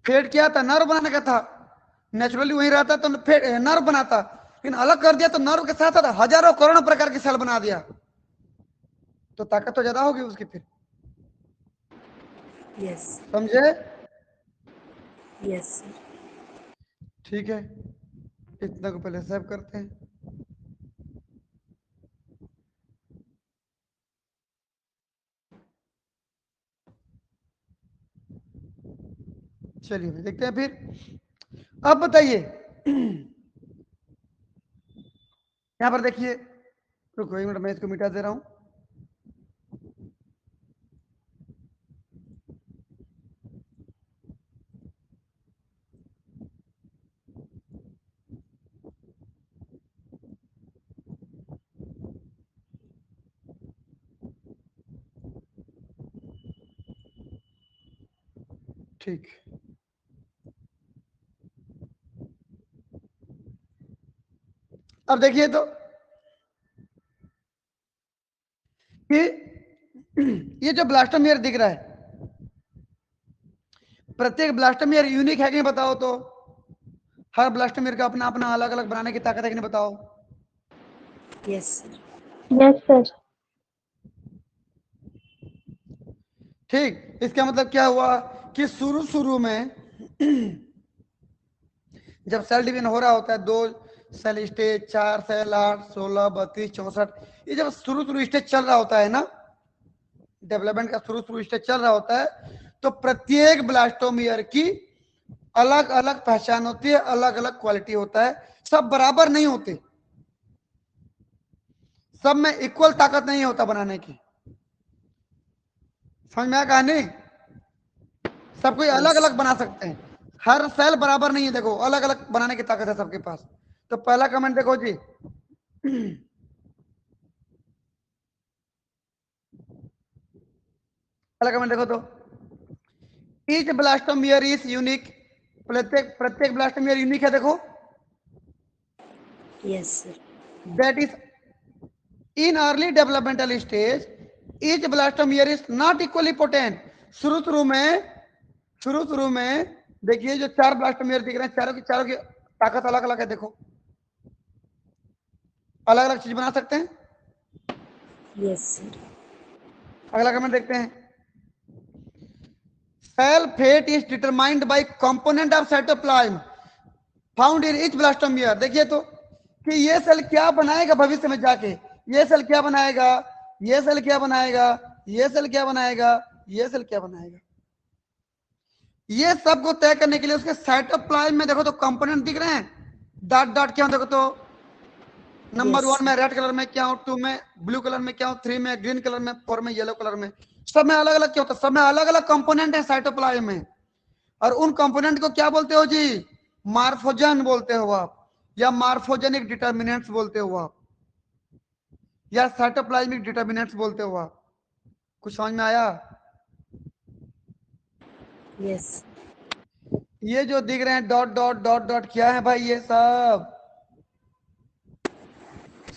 फैट क्या था? नर्व बनाने का था। नेचुरली वही रहता तो नर्व बनाता, लेकिन अलग कर दिया तो नर्व के साथ साथ हजारों करोड़ों प्रकार के सेल बना दिया, तो ताकत तो ज्यादा होगी उसकी फिर। Yes. समझे? Yes, sir. ठीक है, इतना को पहले सेव करते हैं। चलिए देखते हैं फिर। अब बताइए, यहां पर देखिए, रुको 1 मिनट, मैं इसको मिटा दे रहा हूं। ठीक, अब देखिए तो कि ये जो ब्लास्टोमियर दिख रहा है, प्रत्येक ब्लास्टोमियर यूनिक है कि नहीं बताओ तो? हर ब्लास्टोमियर का अपना अपना अलग अलग बनाने की ताकत है कि नहीं बताओ? Yes, sir. Yes, sir. ठीक, इसका मतलब क्या हुआ कि शुरू शुरू में जब सेल डिवीजन हो रहा होता है, 2 सेल स्टेज, 4 सेल, 8, 16, 32, 64, ये जब शुरू शुरू स्टेज चल रहा होता है ना, डेवलपमेंट का शुरू शुरू स्टेज चल रहा होता है, तो प्रत्येक ब्लास्टोमियर की अलग अलग पहचान होती है, अलग अलग क्वालिटी होता है, सब बराबर नहीं होते, सब में इक्वल ताकत नहीं होता बनाने की। समझ में आया कहानी? सब कोई अलग अलग बना सकते हैं, हर सेल बराबर नहीं है, देखो अलग अलग बनाने की ताकत है सबके पास। तो पहला कमेंट देखो जी, पहला कमेंट देखो तो, ईच ब्लास्टोमियर इज यूनिक, प्रत्येक प्रत्येक ब्लास्टोमियर यूनिक है, देखो। Yes, sir. That is in early developmental stage each blastomere is not equally potent. शुरू शुरू में देखिए जो 4 ब्लास्टोमियर दिख रहे हैं, चारों की ताकत अलग अलग है, देखो अलग अलग चीज बना सकते हैं। Yes, sir. अगला कमेंट देखते हैं, cell fate is determined by component of cytoplasm found in each blastomere. देखिए तो कि ये सेल क्या बनाएगा भविष्य में जाके, ये सेल क्या बनाएगा, ये सेल क्या बनाएगा, ये सेल क्या बनाएगा, ये सेल क्या बनाएगा, ये सब को तय करने के लिए उसके साइटोप्लाज्म में देखो तो कंपोनेंट दिख रहे हैं, डॉट डॉट क्या हो, देखो तो नंबर 1 में रेड कलर में क्या हो, 2 में ब्लू कलर में क्या हो, 3 में ग्रीन कलर में, 4 में येलो कलर में, सब में अलग अलग क्या होता है, सब में अलग अलग कंपोनेंट है साइटोप्लाज्म में। और उन कंपोनेंट को क्या बोलते हो जी? मार्फोजन बोलते हो आप, या मार्फोजेनिक डिटर्मिनेंट्स बोलते हो आप, या साइटोप्लाज्मिक डिटर्मिनेंट्स बोलते हो आप। कुछ समझ में आया? Yes. ये जो दिख रहे हैं डॉट डॉट डॉट डॉट क्या है भाई? ये सब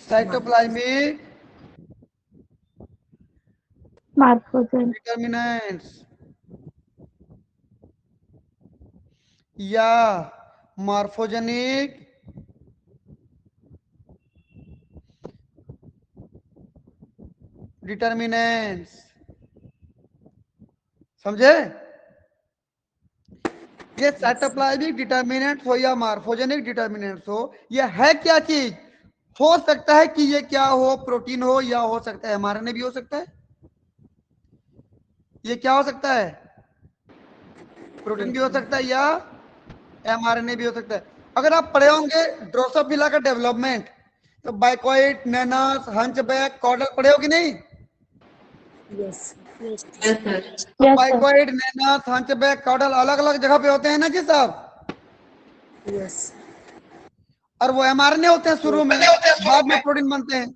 साइटोप्लाज्मिक Morphogen. डिटर्मिनेंट्स या मार्फोजेनिक डिटर्मिनेंट्स। समझे? ये साइटोप्लाज्मिक डिटर्मिनेंट्स हो या मार्फोजेनिक डिटर्मिनेंट्स हो, ये है क्या चीज? हो सकता है कि ये क्या हो, प्रोटीन हो, या हो सकता है एमआरएनए भी हो सकता है। ये क्या हो सकता है? प्रोटीन भी हो सकता है या एमआरएनए भी हो सकता है। अगर आप पढ़े होंगे ड्रोसोफिला का डेवलपमेंट, तो बाइकॉइड, नैनास, हंचबैक, कॉर्डल पढ़े हो कि नहीं? Yes. Yes. Yes, sir. Yes, sir. Bicoid, nanos, hunchback, caudal अलग अलग जगह पे होते हैं ना जी साहब, Yes. और वो mRNA होते हैं शुरू में, बाद में प्रोटीन बनते हैं।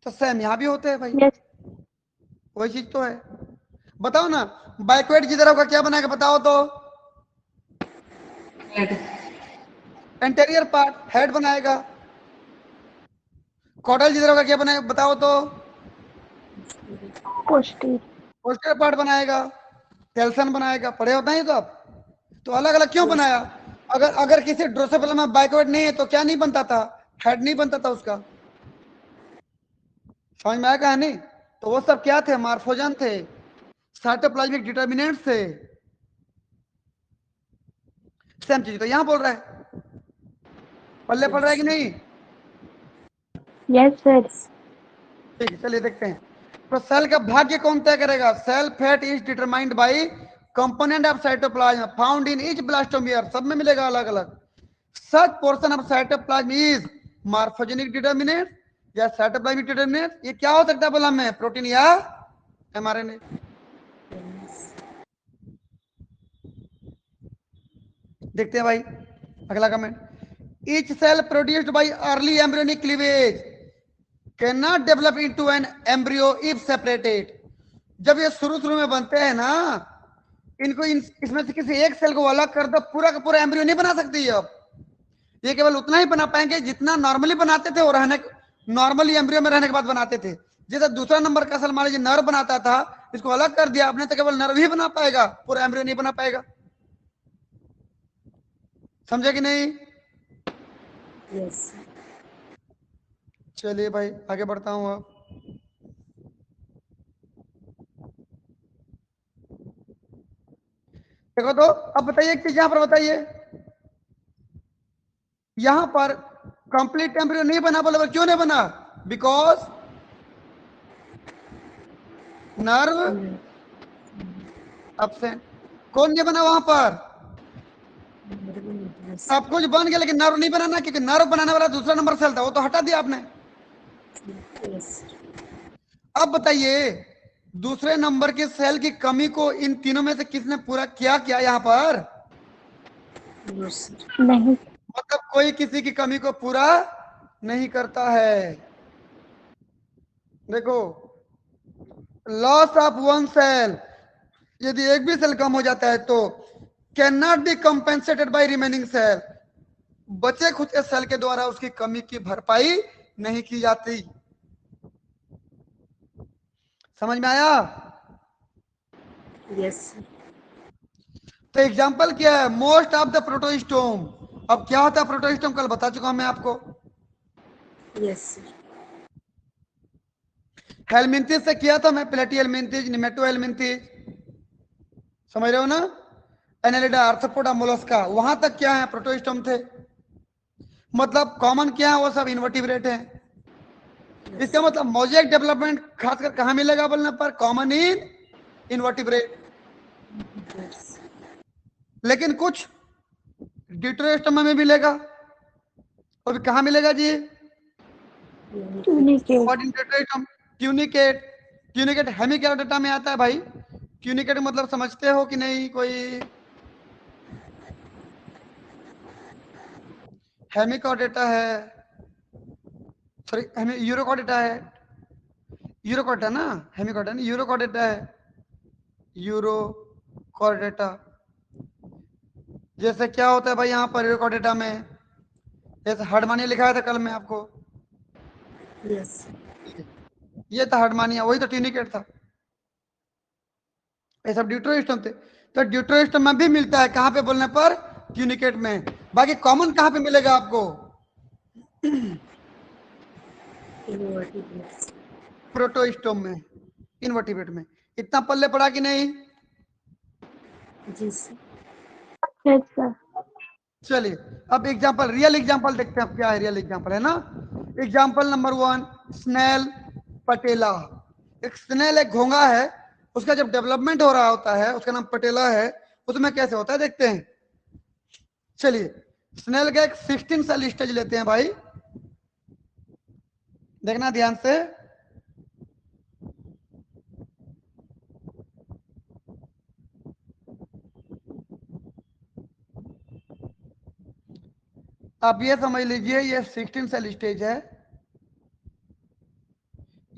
तो सेम यहाँ भी होते हैं भाई, Yes. वही चीज तो है। बताओ ना, बाइकॉइड जिधर होगा क्या बनाएगा बताओ तो? Head. एंटेरियर पार्ट, हेड बनाएगा। कॉर्डल जिधर होगा क्या बनाएगा बताओ तो? Posterior. पोस्टर पार्ट बनाएगा, टेल्सन बनाएगा। पढ़े होता है तो आप। तो अलग अलग क्यों बनाया? अगर अगर किसी ड्रोसोफिला में बाइकॉइड नहीं है तो क्या नहीं बनता था? हेड नहीं बनता था उसका। समझ में आया कहानी? तो वो सब क्या थे? मार्फोजन थे, साइटोप्लाज्मिक डिटर्मिनेंट्स थे। सेम चीज तो यहाँ बोल रहा है। पल्ले पड़ रहा है कि नहीं? Yes, sir. ठीक है, चलिए देखते हैं। तो सेल का भाग्य कौन तय करेगा? Cell fate is determined by component of cytoplasm found in each blastomere. सब में मिलेगा अलग अलग। Such portion of cytoplasm is morphogenic determinant या साइटोप्लाज्मिक डिटरमिनेंट। ये क्या हो सकता है बोला मैं? प्रोटीन या एमआरएनए। देखते हैं भाई अगला comment. Each cell produced by early embryonic cleavage can not develop into an embryo if separated. जब ये शुरू में बनते हैं ना, इनको इसमें से किसी एक सेल को अलग कर दो, पूरा का पूरा एम्ब्रियो नहीं बना सकती। अब ये केवल उतना ही बना पाएंगे जितना नॉर्मली बनाते थे, और रहने नॉर्मली एम्ब्रियो में रहने के बाद बनाते थे। जैसे दूसरा नंबर का सेल मान लीजिए नर्व बनाता था, इसको अलग कर दिया आपने तो केवल नर्व ही बना पाएगा, पूरा एम्ब्रियो नहीं बना पाएगा। समझे कि नहीं? Yes. चलिए भाई आगे बढ़ता हूं। अब देखो तो अब बताइए एक चीज यहां पर बताइए, यहां पर कंप्लीट एम्ब्रियो नहीं बना, बोले क्यों नहीं बना? Because nerve absent. कौन नहीं बना वहां पर? सब कुछ बन गया लेकिन नर्व नहीं बनाना, क्योंकि नर्व बनाने वाला दूसरा नंबर सेल था, वो तो हटा दिया आपने। Yes. अब बताइए दूसरे नंबर के सेल की कमी को इन तीनों में से किसने पूरा किया? क्या यहाँ पर No, sir. नहीं. मतलब कोई किसी की कमी को पूरा नहीं करता है। देखो, लॉस ऑफ वन सेल, यदि एक भी सेल कम हो जाता है तो can not be compensated by remaining cell, बचे खुद के सेल के द्वारा उसकी कमी की भरपाई नहीं की जाती। समझ में आया? Yes, sir. तो एग्जांपल क्या है? Most of the protostome. अब क्या होता है प्रोटोस्टोम? कल बता चुका हूं मैं आपको। Yes, sir. हेलमिंथिस से किया था मैं, प्लेटी हेलमिंथिस, निमेटो हेलमिंथिस, समझ रहे हो ना? एनेलिडा, आर्थ्रोपोडा, मोलस्का, वहां तक क्या है? प्रोटोस्टोम थे। मतलब कॉमन क्या है? वो सब इन्वर्टिब्रेट है। इसका मतलब मोजेक डेवलपमेंट खासकर कहां मिलेगा बोलने पर? Common in invertebrate. Yes. लेकिन कुछ ड्यूटेरोस्टोमा में मिलेगा। और कहां मिलेगा जी? Tunicate. Deuterostome, tunicate. ट्यूनिकेट हेमिकैरोडेटा में आता है भाई। ट्यूनिकेट मतलब समझते हो कि नहीं कोई? हेमिकॉर्डेटा है, सॉरी यूरोकॉर्डेटा है, यूरोकॉर्डेटा ना, हेमिकॉर्डेटा नहीं, यूरोकॉर्डेटा है, यूरोकॉर्डेटा। जैसे क्या होता है भाई यहाँ पर यूरोकॉर्डेटा में? जैसे हर्डमानिया लिखा है था कल में आपको, Yes. ये था हर्डमानिया, वही तो ट्यूनिकेट था। ये सब ड्यूटेरोस्टोम थे। तो ड्यूटेरोस्टोम में भी मिलता है, कहां पे बोलने पर? ट्यूनिकेट में। बाकी कॉमन कहां पे मिलेगा आपको? Invertebrates. प्रोटोस्टोम में, इनवर्टिब्रेट में। इतना पल्ले पड़ा कि नहीं? Yes, sir. Yes, sir. चलिए अब एग्जांपल, रियल एग्जांपल देखते हैं। अब क्या है रियल एग्जांपल, है ना? एग्जांपल नंबर 1, स्नेल पटेला। एक स्नेल, एक घोंगा है, उसका जब डेवलपमेंट हो रहा होता है, उसका नाम पटेला है, उसमें कैसे होता है देखते हैं। चलिए स्नेल का एक 16 सेल स्टेज लेते हैं भाई, देखना ध्यान से। आप ये समझ लीजिए ये 16 सेल स्टेज है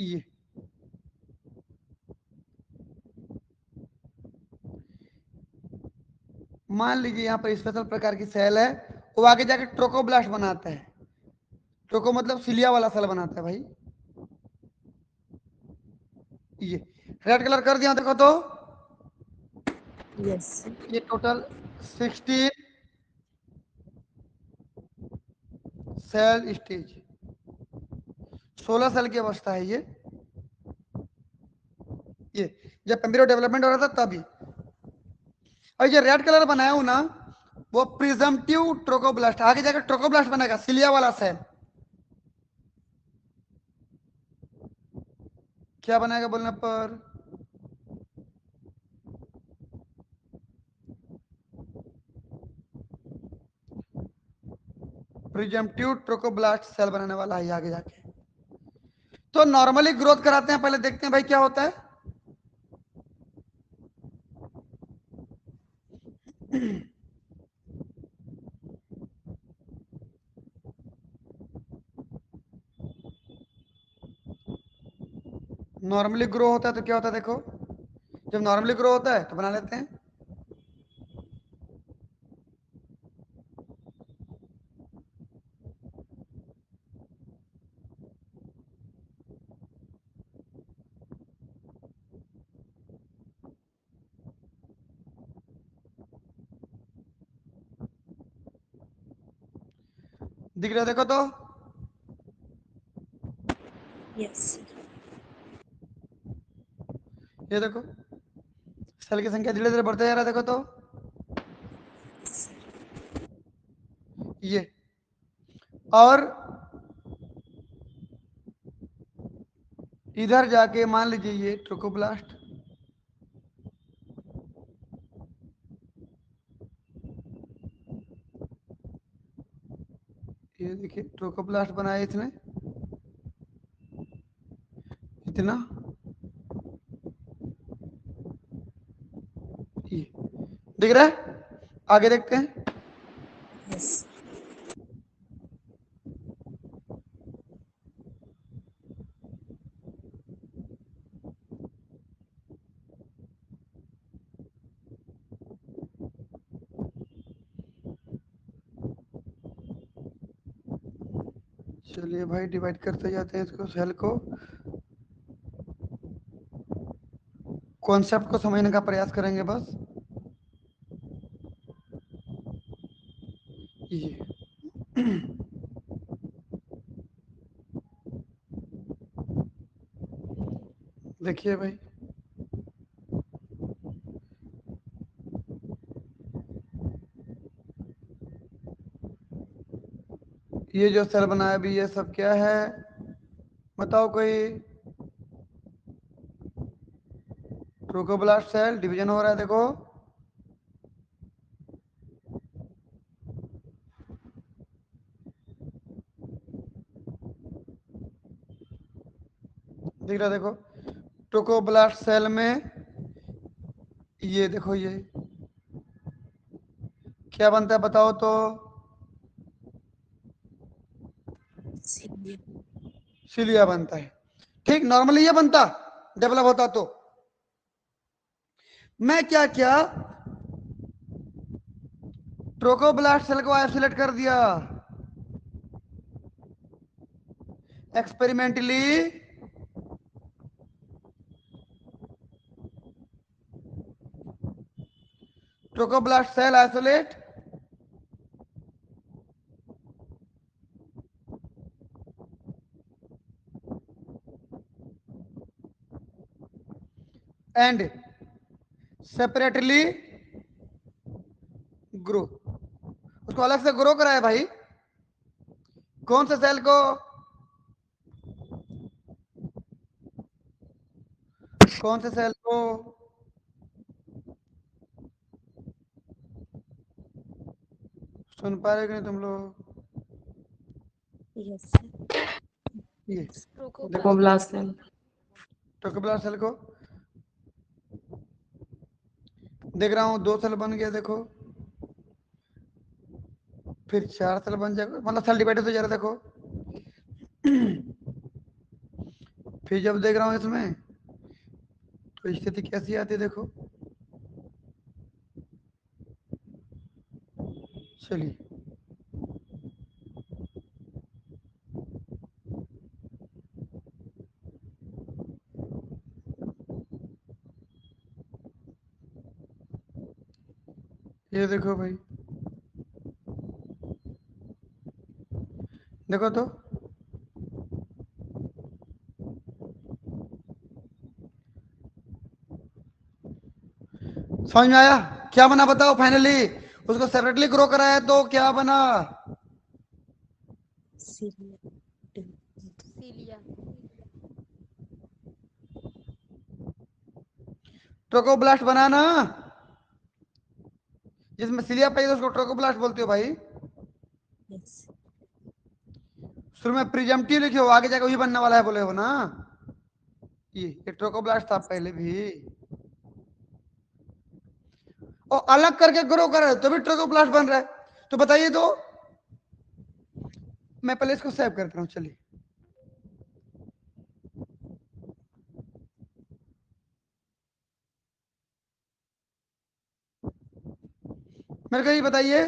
ये। मान लीजिए यहाँ पर स्पेशल प्रकार की सेल है, वो आगे जाके ट्रोकोब्लास्ट बनाता है। ट्रोको मतलब सिलिया वाला सेल बनाता है भाई। ये रेड कलर कर दिया देखो तो, Yes, sir. ये टोटल 16 सेल स्टेज, 16 सेल की अवस्था है ये जब एम्ब्रियो डेवलपमेंट हो रहा था तभी। और ये रेड कलर बनाया हूं ना, वो प्रिजम्पटिव ट्रोकोब्लास्ट, आगे जाकर ट्रोकोब्लास्ट बनेगा, सिलिया वाला सेल। क्या बनेगा बोलने पर? प्रिजम्पटिव ट्रोकोब्लास्ट सेल बनाने वाला है आगे जाके। तो नॉर्मली ग्रोथ कराते हैं, पहले देखते हैं भाई क्या होता है। नॉर्मली ग्रो होता है तो क्या होता है देखो, जब नॉर्मली ग्रो होता है तो बना लेते हैं। दिख रहा है देखो तो, Yes, sir. ये देखो सेल की संख्या धीरे धीरे बढ़ते जा रहा है देखो तो, ये। और इधर जाके मान लीजिए ये ट्रोकोब्लास्ट, ये देखिए ट्रोकोप्लास्ट बनाया इसने इतना, ये दिख रहा है। आगे देखते हैं। Yes. चलिए भाई डिवाइड करते जाते हैं इसको, सेल को, कॉन्सेप्ट को समझने का प्रयास करेंगे बस। ये देखिए भाई, ये जो सेल बनाया भी ये सब क्या है बताओ कोई? ट्रोकोब्लास्ट सेल डिवीजन हो रहा है देखो, दिख रहा है देखो। ट्रोकोब्लास्ट सेल में ये देखो, ये क्या बनता है बताओ तो? Senior. सिलिया बनता है। ठीक, नॉर्मली ये बनता डेवलप होता तो। मैं क्या किया, ट्रोकोब्लास्ट सेल को आइसोलेट कर दिया experimentally. Trophoblast cell isolate, and separately grow, उसको अलग से ग्रो कराया भाई। कौन से सेल को? कौन से सेल को? सुन पा रहे हो कि नहीं तुम लोग? Yes, sir. ये Coco देखो blast cell. ट्रोकोब्लास्ट सेल को देख रहा हूँ, 2 सेल बन गया देखो, फिर 4 सेल बन जाएगा, मतलब सेल डिवाइड होते जा रहा है देखो। फिर जब देख रहा हूँ इसमें तो स्थिति कैसी आती है देखो। चलिए ये देखो भाई, देखो तो समझ में आया क्या बना बताओ? फाइनली उसको सेपरेटली ग्रो कराया तो क्या बना? Celia. Cilia. ट्रोकोब्लास्ट बना ना, जिसमें सिलिया पाई तो उसको ट्रोकोब्लास्ट बोलते हो भाई। Yes. शुरू में प्रिजम्पटिव लिखे हो, आगे जाकर वही बनने वाला है बोले हो ना। ये ट्रोकोब्लास्ट था पहले भी, और अलग करके ग्रो कर रहे हो तो भी ट्रोकोब्लास्ट बन रहा है। तो बताइए तो, मैं पहले इसको सेव करता हूँ। चलिए मेरे को ये बताइए,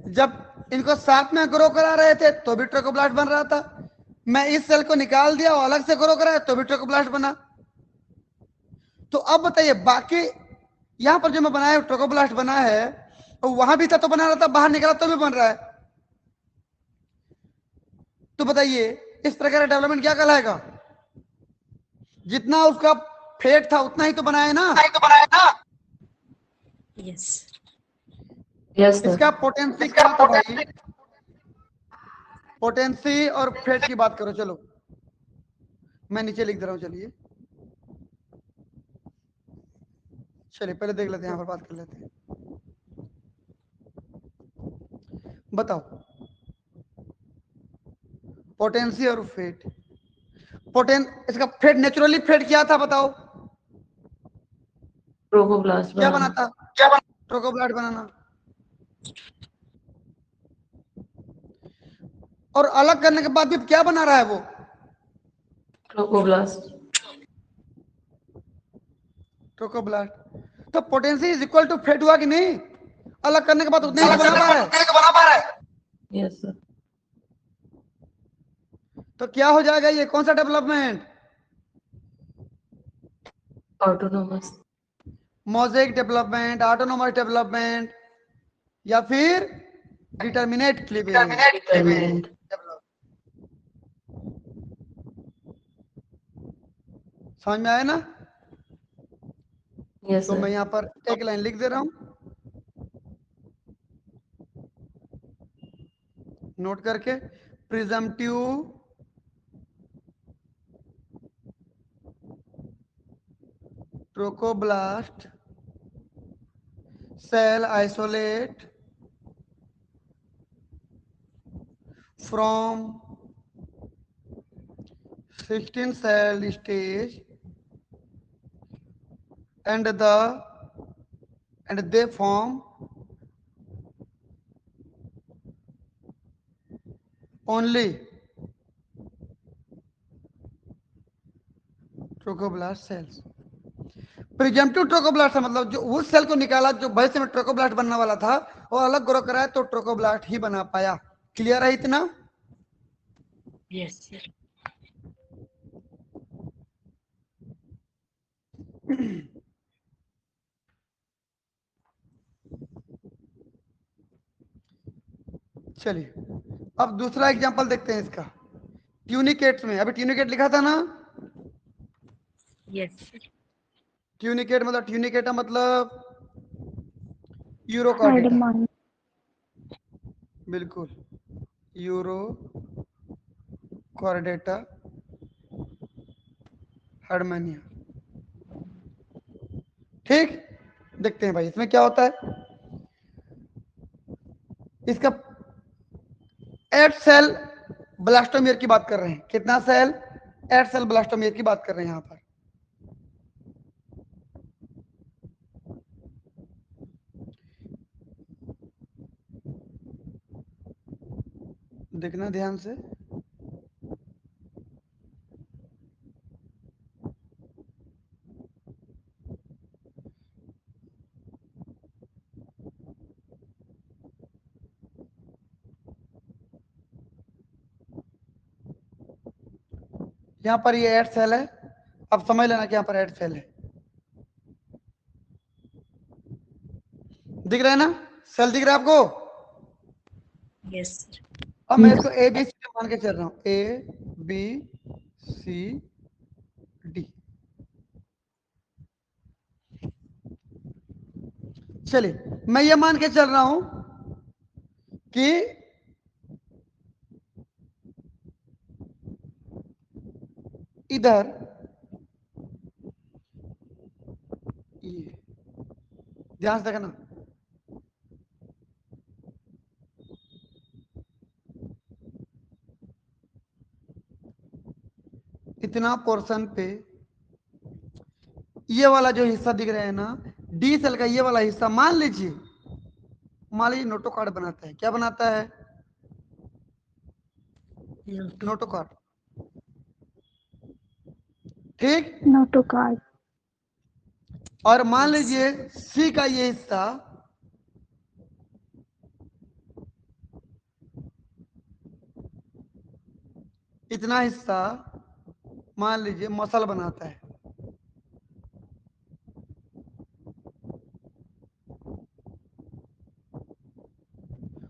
जब इनको साथ में ग्रो करा रहे थे तो भी ट्रोकोब्लास्ट बन रहा था, मैं इस सेल को निकाल दिया और अलग से ग्रो कराया तो भी ट्रोकोब्लास्ट बना। तो अब बताइए बाकी यहां पर जो मैं बनाया ट्रोकोब्लास्ट बना है, तो वहां भी था तो बना रहा था, बाहर निकला तो भी बन रहा है। तो बताइए इस प्रकार का डेवलपमेंट क्या कहलाएगा? जितना उसका फेट था उतना ही तो बनाया ना। Yes. Yes, sir. इसका पोटेंसी क्या था भाई? पोटेंसी और फेट की बात करो। चलो मैं नीचे लिख दे रहा हूं। चलिए पहले देख लेते हैं, यहां पर बात कर लेते हैं। बताओ पोटेंसी और फेट। इसका फेट, नेचुरली फेट क्या था बताओ? Trochoblast क्या banana. बना था? ट्रोकोब्लास्ट बनाना। और अलग करने के बाद भी क्या बना रहा है वो? Trochoblast. ट्रोकोब्लास्ट। तो potency is equal to fate हुआ कि नहीं? अलग करने के बाद उतने ही तो बना पा रहा है। Yes, sir. तो क्या हो जाएगा? ये कौन सा development? Autonomous. Mosaic development, autonomous development, या फिर डिटर्मिनेट क्लीवेज। Determinant. समझ में आया ना? Yes, तो sir. मैं यहां पर एक लाइन लिख दे रहा हूं, नोट करके। Presumptive trophoblast cell isolate from 16 cell stage and they form only trophoblast cells. Presumptive trophoblast मतलब जो उस सेल को निकाला जो भविष्य में ट्रोकोब्लास्ट बनने वाला था, और अलग ग्रो कराया तो ट्रोकोब्लास्ट ही बना पाया। क्लियर है इतना? Yes, sir. चलिए अब दूसरा एग्जांपल देखते हैं इसका। ट्यूनिकेट्स में, अभी ट्यूनिकेट लिखा था ना। Yes, sir. ट्यूनिकेटा मतलब यूरोकॉर्डेटा। Hardeman. बिल्कुल, यूरो कॉर्डेटा हार्डमानिया। ठीक, देखते हैं भाई इसमें क्या होता है। इसका 8 सेल ब्लास्टोमियर की बात कर रहे हैं। कितना सेल? 8 सेल ब्लास्टोमियर की बात कर रहे हैं यहां पर। देखना ध्यान से। यहां पर ये 8 सेल है। अब समझ लेना कि यहां पर 8 सेल है। दिख रहा है ना? सेल दिख रहा है आपको? Yes, sir. अब मैं Yes. इसको ए बी सी मान के चल रहा हूं। A B C D. चलिए, मैं ये मान के चल रहा हूं कि इधर ये, ध्यान से देखना, इतना पोर्शन पे ये वाला जो हिस्सा दिख रहा है ना, डी सेल का ये वाला हिस्सा, मान लीजिए नोटोकॉर्ड बनाता है। क्या बनाता है? नोटोकॉर्ड। ठीक। नोटोकॉर्ड। और मान लीजिए सी का ये हिस्सा इतना हिस्सा मान लीजिए मसल बनाता है।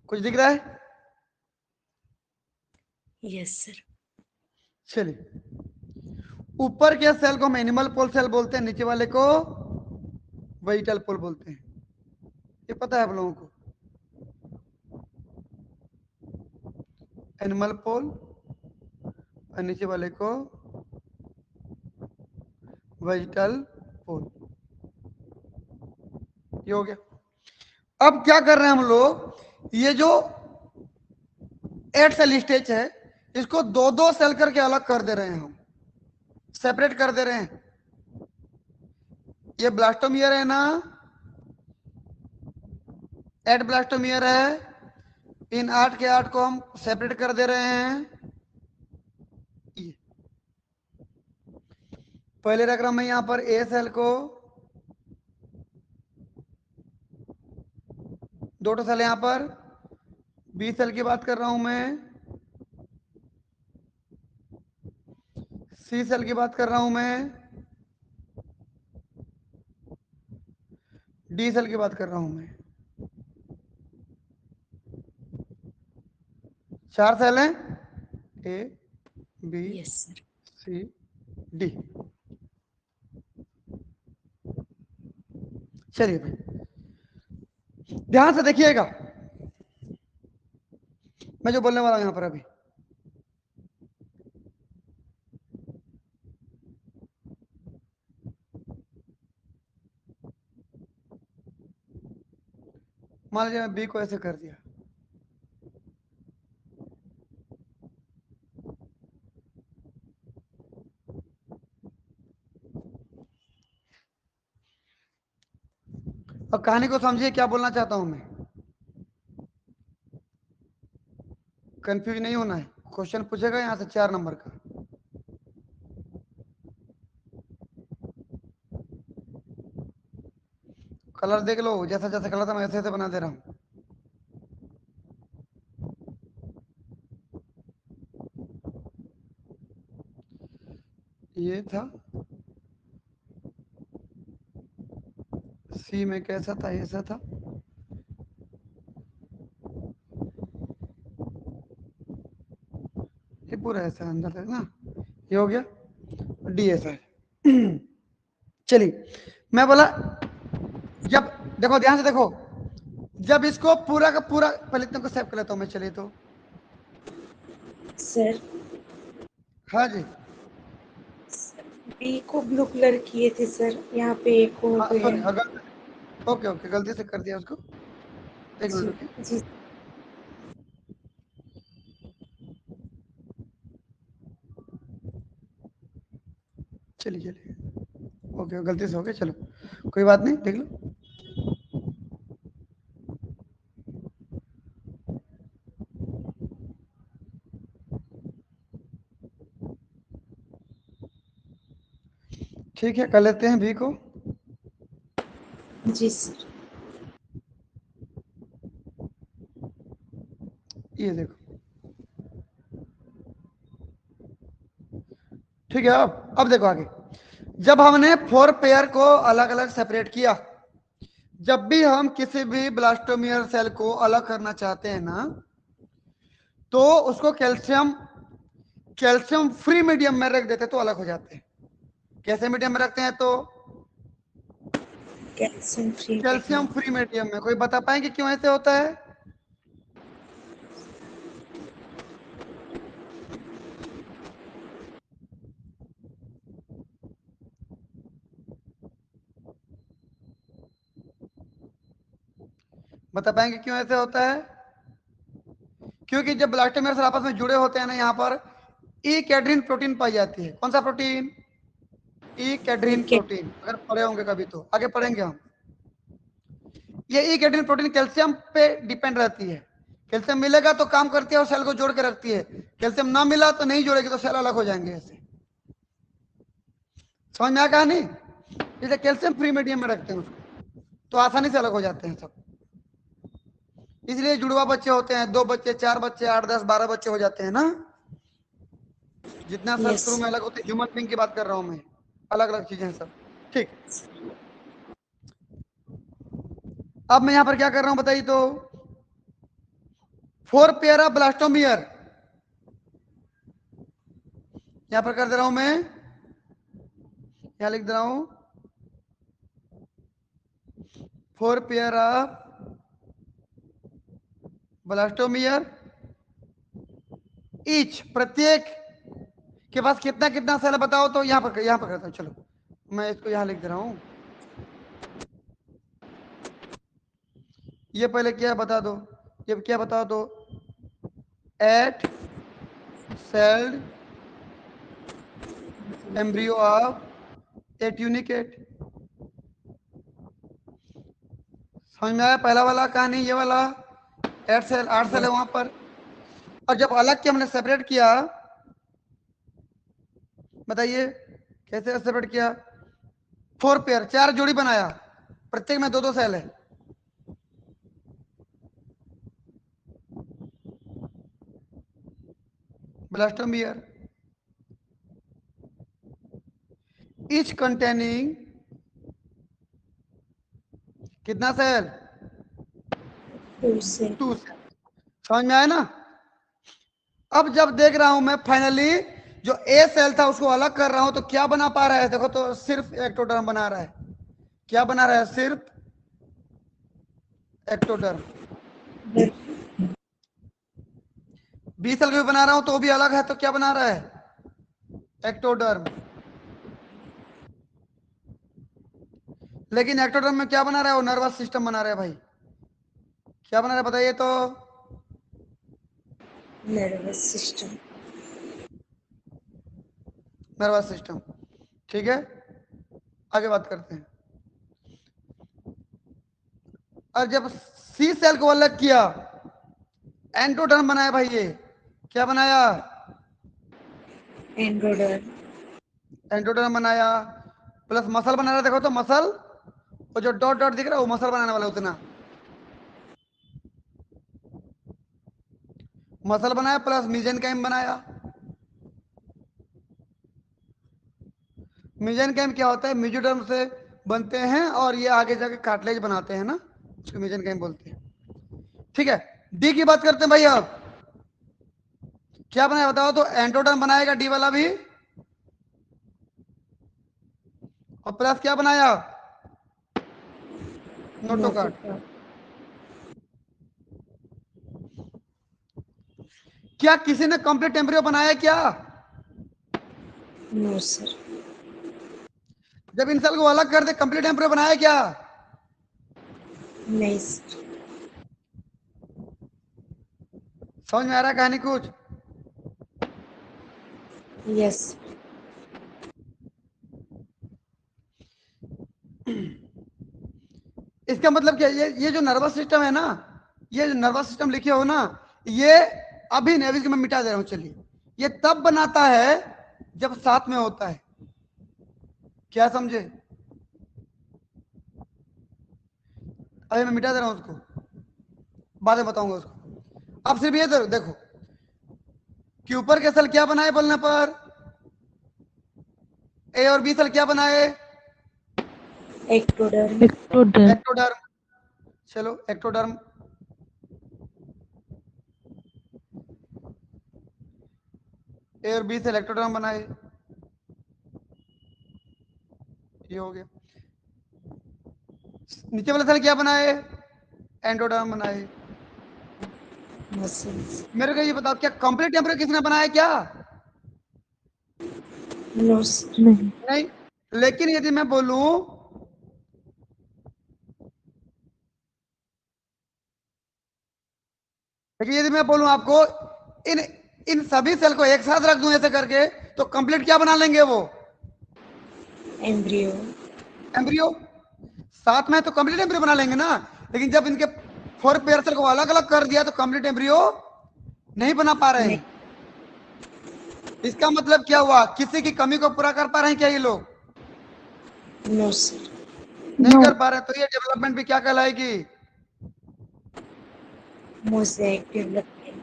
कुछ दिख रहा है? Yes, sir. चलिए, ऊपर के सेल को हम एनिमल पोल सेल बोलते हैं, नीचे वाले को वेजिटल पोल बोलते हैं। ये पता है आप लोगों को? एनिमल पोल और नीचे वाले को वेजिटल पोल। ये हो गया। अब क्या कर रहे हैं हम लोग? ये जो 8 सेल स्टेज है, इसको दो दो सेल करके अलग कर दे रहे हैं, हम सेपरेट कर दे रहे हैं। ये ब्लास्टोमियर है ना, 8 ब्लास्टोमियर है। इन 8 के 8 को हम सेपरेट कर दे रहे हैं। ये पहले रख रहा हूं मैं यहां पर ए सेल को, दो सेल यहां पर। बी सेल की बात कर रहा हूं मैं, सी सेल की बात कर रहा हूं मैं, डी सेल की बात कर रहा हूं मैं। 4 सेल हैं, A B Yes, sir. C D. चलिए भाई, ध्यान से देखिएगा मैं जो बोलने वाला हूं यहां पर अभी। मान लीजिए मैं बी को ऐसे कर दिया, अब कहानी को समझिए क्या बोलना चाहता हूं मैं। कंफ्यूज नहीं होना है। क्वेश्चन पूछेगा यहां से 4 नंबर का। कलर देख लो, जैसा जैसा कलर था मैं ऐसे ऐसे बना दे रहा हूं। ये था सी में, कैसा था? ऐसा था। ये पूरा ऐसा अंदर है ना। ये हो गया डी ऐसा है। चलिए, मैं बोला जब, देखो ध्यान से देखो, जब इसको पूरा का पूरा, पहले इतने को सेव कर लेता हूं मैं। चलिए तो, सर हाँ जी, बी को ब्लू कलर किए थे सर, यहाँ पे एक हो हाँ गया सॉरी, है। ओके ओके, गलती से कर दिया उसको। एक मिनट जी रुकिए। जी चलिए चलिए, ओके गलती से हो गया, चलो कोई बात नहीं, देख लो। ठीक है, कर लेते हैं बी को। जी सर। ये देखो, ठीक है। अब देखो आगे, जब हमने 4 पेयर को अलग अलग सेपरेट किया, जब भी हम किसी भी ब्लास्टोमियर सेल को अलग करना चाहते हैं ना, तो उसको कैल्शियम फ्री मीडियम में रख देते तो अलग हो जाते हैं। कैसे मीडियम में रखते हैं? तो calcium free calcium free medium में। कोई बता पाएंगे क्यों ऐसे होता है? बता पाएंगे क्यों ऐसे होता है? क्योंकि जब ब्लास्टोमियर आपस में जुड़े होते हैं ना, यहाँ पर ई कैड्रीन प्रोटीन पाई जाती है। कौन सा प्रोटीन? ई कैड्रीन प्रोटीन। अगर पढ़े होंगे कभी तो आगे पढ़ेंगे हम। ये ई कैड्रीन प्रोटीन कैल्शियम पे डिपेंड रहती है। कैल्शियम मिलेगा तो काम करती है और सेल को जोड़ के रखती है। कैल्शियम ना मिला तो नहीं जोड़ेगी तो सेल अलग हो जाएंगे। ऐसे समझ में आया कहानी? जैसे कैल्शियम फ्री मीडियम में रखते हैं उसको तो आसानी से अलग हो जाते हैं सब। इसलिए जुड़वा बच्चे होते हैं, 2 बच्चे, 4 बच्चे, 8, 10, 12 बच्चे हो जाते हैं ना। जितना सेल शुरू में अलग होते हैं, ह्यूमन बीइंग की बात कर रहा हूं मैं, अलग अलग चीजें सब। ठीक, अब मैं यहां पर क्या कर रहा हूं बताइए तो? 4 पेयर ऑफ ब्लास्टोमियर यहां पर कर दे रहा हूं मैं, यहां लिख दे रहा हूं 4 पेयर ऑफ ब्लास्टोमियर ईच। प्रत्येक के पास कितना कितना सेल बताओ तो? यहां पर करता हूं, चलो मैं इसको यहां लिख दे रहा हूं। ये पहले क्या है बता दो, ये क्या बताओ तो? Eight celled embryo of a tunicate. समझ में आया पहला वाला कहानी? ये वाला 8 सेल है वहां पर। और जब अलग के हमने सेपरेट किया, बताइए कैसे सेपरेट किया? 4 पेयर, 4 जोड़ी बनाया, प्रत्येक में 2-2 सेल है। ब्लास्टोमियर ईच कंटेनिंग कितना सेल? 2 से 2 सेल। समझ में आया ना? अब जब देख रहा हूं मैं फाइनली जो ए सेल था उसको अलग कर रहा हूं तो क्या बना पा रहा है? देखो तो सिर्फ एक्टोडर्म बना रहा है। क्या बना रहा है? सिर्फ एक्टोडर्म। बी सेल को भी बना रहा हूं तो वो भी अलग है, तो क्या बना रहा है? एक्टोडर्म। लेकिन एक्टोडर्म में क्या बना रहा है? वो नर्वस सिस्टम बना रहा है भाई। क्या बना रहा है बताइए तो? Nervous system. Nervous system. ठीक है, आगे बात करते हैं। और जब सी सेल को अलग किया, एंडोडर्म बनाया भाई। ये क्या बनाया? एंडोडर्म। एंडोडर्म बनाया, प्लस मसल बना रहा है। देखो तो मसल, वो जो डॉट डॉट दिख रहा है वो मसल बनाने वाला। उतना मसल बनाया, प्लस मीजेनकाइम बनाया। मीजेनकाइम क्या होता है? मेसोडर्म से बनते हैं और ये आगे जाके कार्टिलेज बनाते हैं ना, उसको मीजेनकाइम बोलते हैं। ठीक है, डी की बात करते हैं भाई। अब क्या बनाया बताओ तो? एंडोडर्म बनाएगा डी वाला भी, और प्लस क्या बनाया? नोटोकार्ड। क्या किसी ने कंप्लीट एम्ब्रियो बनाया क्या? No sir. जब इन सेल को अलग कर दे, कंप्लीट एम्ब्रियो बनाया क्या? नहीं सर। समझ में आ रहा है कहानी कुछ? यस। इसका मतलब क्या, ये जो नर्वस सिस्टम है ना, ये जो नर्वस सिस्टम लिखे हो ना, ये अभी नहीं, अभी मैं मिटा दे रहा हूं, चलिए। ये तब बनाता है जब साथ में होता है। क्या समझे? अभी मैं मिटा दे रहा हूं उसको, बाद में बताऊंगा उसको। अब सिर्फ ये देखो कि ऊपर के सेल क्या बनाए बोलने पर, ए और बी सेल क्या बनाए? ectoderm, Ectoderm. एक्टोडर्म। चलो एक्टोडर्म, ए और बी सेल एक्टोडर्म बनाए, ये हो गया। नीचे वाले सेल क्या बनाए? एंडोडर्म बनाए। muscles, मेरे को ये बताओ, क्या कंप्लीट टेम्परेचर किसने बनाया क्या? nose, नहीं. नहीं। लेकिन यदि मैं बोलूं, लेकिन यदि मैं बोलूं आपको, इन इन सभी सेल को एक साथ रख दूं ऐसे करके, तो कंप्लीट क्या बना लेंगे वो? embryo, embryo. साथ में तो कंप्लीट एम्ब्रियो बना लेंगे ना। लेकिन जब इनके 4 पेयर सेल को अलग अलग कर दिया तो कंप्लीट एम्ब्रियो नहीं बना पा रहे हैं। इसका मतलब क्या हुआ? किसी की कमी को पूरा कर पा रहे हैं क्या ये लोग? no sir, नहीं No. कर पा रहे। तो ये डेवलपमेंट भी क्या कहलाएगी? mosaic development,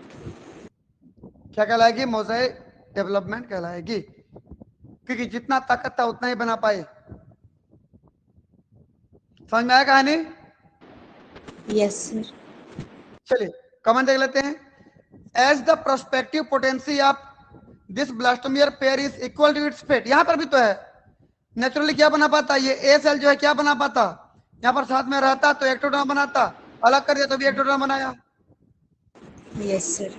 क्या कहलाएगी? मोज़ेक डेवलपमेंट कहलाएगी, क्योंकि जितना ताकत था उतना ही बना पाए। समझ में आया कहानी? yes sir, चलिए कमेंट देख लेते हैं। As the prospective potency of this blastomere pair is equal to its fate. यहां पर भी तो है, नेचुरली क्या बना पाता? ये ए सेल जो है क्या बना पाता? यहां पर साथ में रहता तो एक्टोडर्म बनाता, अलग कर दिया तो भी एक्टोडर्म बनाया। yes sir,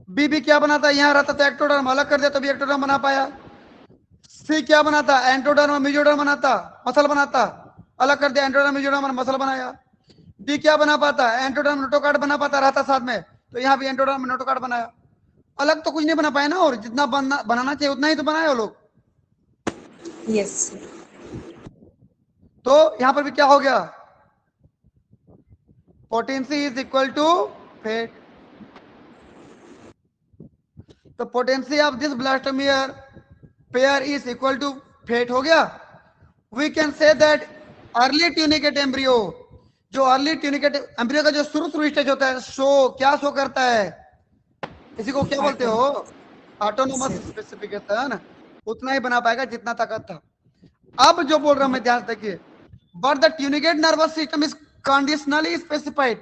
बी भी क्या बनाता? यहां रहता तो एक्टोडर्म, अलग कर दिया तो भी एक्टोडर्म बना पाया। सी क्या बनाता? एंटोडर्म मेसोडर्म बनाता, मसल बनाता, अलग कर दिया एंटोडर्म मेसोडर्म, मसल बनाया। डी क्या बना पाता? एंटोडर्म नोटोकार्ड बना पाता, रहता साथ में, तो यहाँ भी एंटोडर्म नोटोकार्ड बनाया। अलग तो कुछ नहीं बना पाया ना, और जितना बनाना चाहिए उतना ही तो बनाए वो लोग। yes sir, तो यहां पर भी क्या हो गया? Potency is equal to fate. तो potency of this blastomere pair is equal to fate हो गया। We can say that early tunicate embryo, जो अर्ली ट्यूनिकेट एम्ब्रियो का जो शुरू स्टेज होता है, शो क्या शो करता है? इसी को क्या बोलते हो? Autonomous specification. उतना ही बना पाएगा जितना ताकत था। अब जो बोल रहा हूं मैं, ध्यान से देखिए, but the tunicate nervous system is conditionally specified.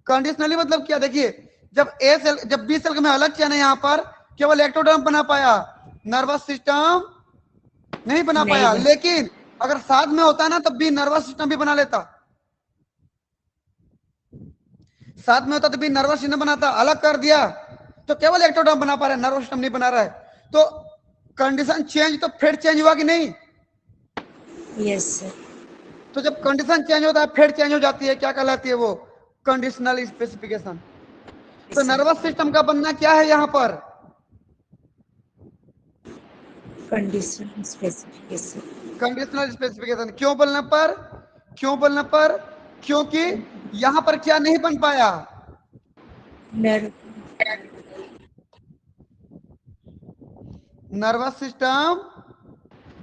Conditionally मतलब क्या? देखिए, जब ए सेल, जब बी सेल में अलग किया ना, यहां पर केवल एक्टोडर्म बना पाया, नर्वस सिस्टम नहीं बना नहीं पाया। बना। लेकिन अगर साथ में होता ना तब भी नर्वस सिस्टम भी बना लेता। साथ में होता तो भी नर्वस सिस्टम बनाता, अलग कर दिया तो केवल एक्टोडर्म बना पा रहा है, नर्वस सिस्टम नहीं बना रहा है। तो कंडीशन चेंज तो फेट चेंज हुआ कि नहीं? yes sir, तो जब कंडीशन चेंज होता है, फेट चेंज हो जाती है, क्या कहलाती है वो? Conditional specification. तो नर्वस सिस्टम का बनना क्या है यहां पर? conditional specification, conditional specification. क्यों बोलने पर? क्यों बोलने पर? क्योंकि यहां पर क्या नहीं बन पाया? nerve, नर्वस सिस्टम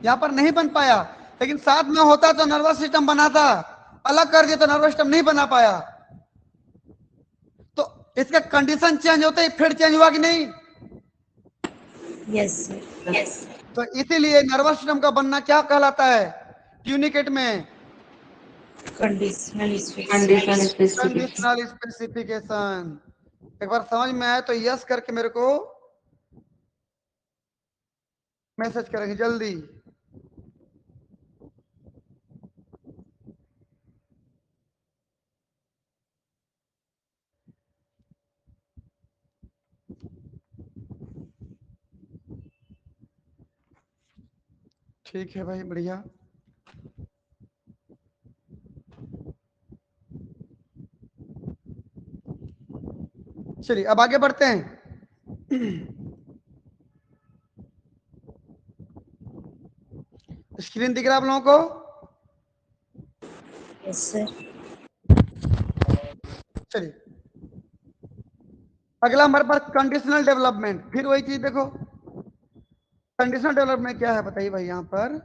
यहां पर नहीं बन पाया। लेकिन साथ में होता तो नर्वस सिस्टम बनाता, अलग कर दिया तो नर्वस सिस्टम नहीं बना पाया। तो इसका कंडीशन चेंज होते ही फिर चेंज हुआ कि नहीं? yes sir, yes, तो इसीलिए नर्वस सिस्टम का बनना क्या कहलाता है ट्यूनिकेट में? conditional Conditional specification, specification. Conditional specification. एक बार समझ में आए तो यस करके मेरे को मैसेज करेंगे जल्दी। ठीक है भाई, बढ़िया। चलिए अब आगे बढ़ते हैं। स्क्रीन दिख रहा है आप लोगों को? Yes, sir. चलिए अगला हमारे पास कंडीशनल डेवलपमेंट। फिर वही चीज देखो, कंडीशनल डेवलपमेंट क्या है बताइए भाई यहां पर।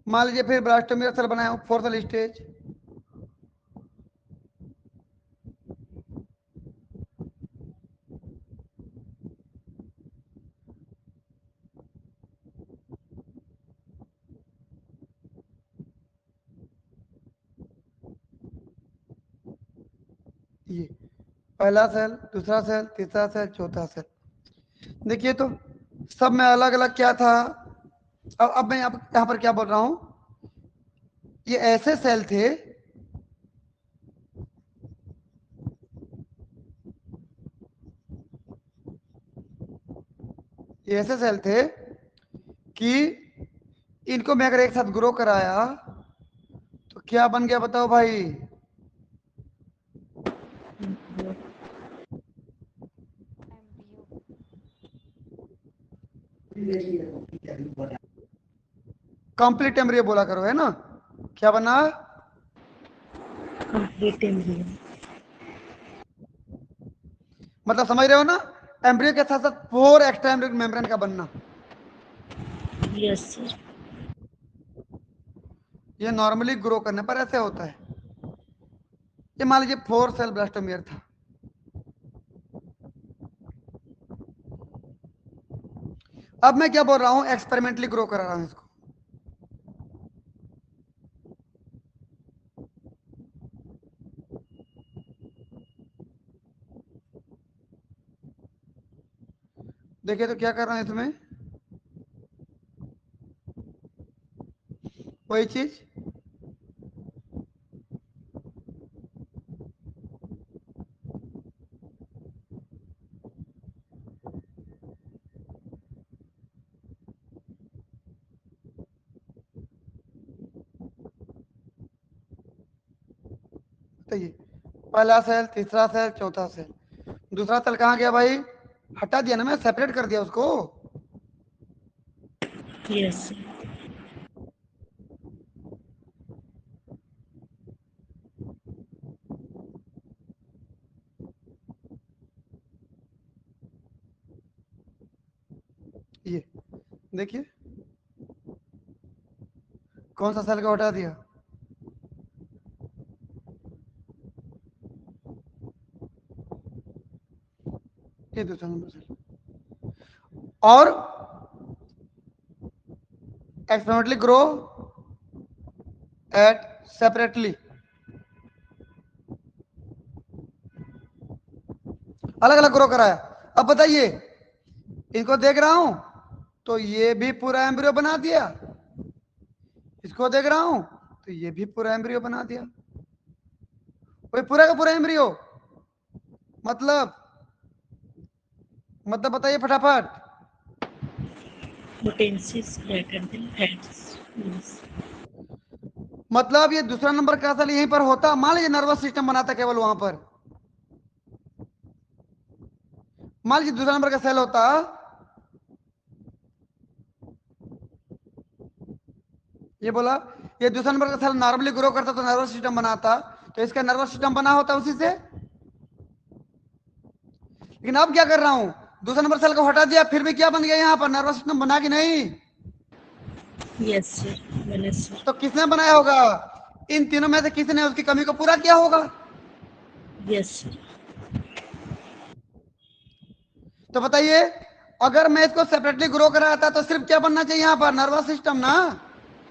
मान लीजिए फिर ब्लास्टोमियर सेल बनाया हूं, फोर्थ सेल स्टेज। ये पहला सेल, दूसरा सेल, तीसरा सेल, चौथा सेल। देखिए तो सब में अलग अलग क्या था। अब मैं यहाँ पर क्या बोल रहा हूं, ये ऐसे सेल थे ये ऐसे सेल थे कि इनको मैं अगर एक साथ ग्रो कराया तो क्या बन गया बताओ भाई। कंप्लीट एम्ब्रियो बोला करो, है ना? क्या बना? Complete embryo. मतलब समझ रहे हो ना, एम्ब्रियो के साथ साथ 4 एक्स्ट्रा एम्ब्रियो मेम्ब्रेन का बनना। Yes, sir. ये नॉर्मली ग्रो करने पर ऐसे होता है। ये मान लीजिए 4 सेल ब्लास्टोमियर था। अब मैं क्या बोल रहा हूं, एक्सपेरिमेंटली ग्रो करा रहा हूं इसको। देखिए तो क्या कर रहा हूं इसमें, वही चीज। बताइए, पहला सेल, तीसरा सेल, चौथा सेल, दूसरा सेल कहाँ गया भाई? हटा दिया ना, मैं सेपरेट कर दिया उसको। Yes, sir. ये देखिए कौन सा सेल को हटा दिया। ये दूसरा नंबर सेल। और एक्सपेरिमेंटली ग्रो एट सेपरेटली, अलग अलग ग्रो कराया। अब बताइए, इनको देख रहा हूं तो ये भी पूरा एम्ब्रियो बना दिया, इसको देख रहा हूं तो ये भी पूरा एम्ब्रियो बना दिया। वही पूरा का पूरा एम्ब्रियो। मतलब बताइए फटाफट। Potency is greater than heads. Yes. मतलब ये दूसरा नंबर का सेल यहीं पर होता, मान लीजिए नर्वस सिस्टम बनाता केवल वहां पर। मान लीजिए दूसरा नंबर का सेल होता, ये बोला ये दूसरा नंबर का सेल नॉर्मली ग्रो करता तो नर्वस सिस्टम बनाता, तो इसका नर्वस सिस्टम बना होता उसी से। लेकिन अब क्या कर रहा हूं, दूसरा नंबर सेल को हटा दिया, फिर भी क्या बन गया यहाँ पर? नर्वस सिस्टम बना कि नहीं? Yes, sir. Bane, sir. तो किसने बनाया होगा? इन तीनों में से किसी ने उसकी कमी को पूरा किया होगा। Yes, sir. तो बताइए, अगर मैं इसको सेपरेटली ग्रो कराता तो सिर्फ क्या बनना चाहिए यहाँ पर? नर्वस सिस्टम ना।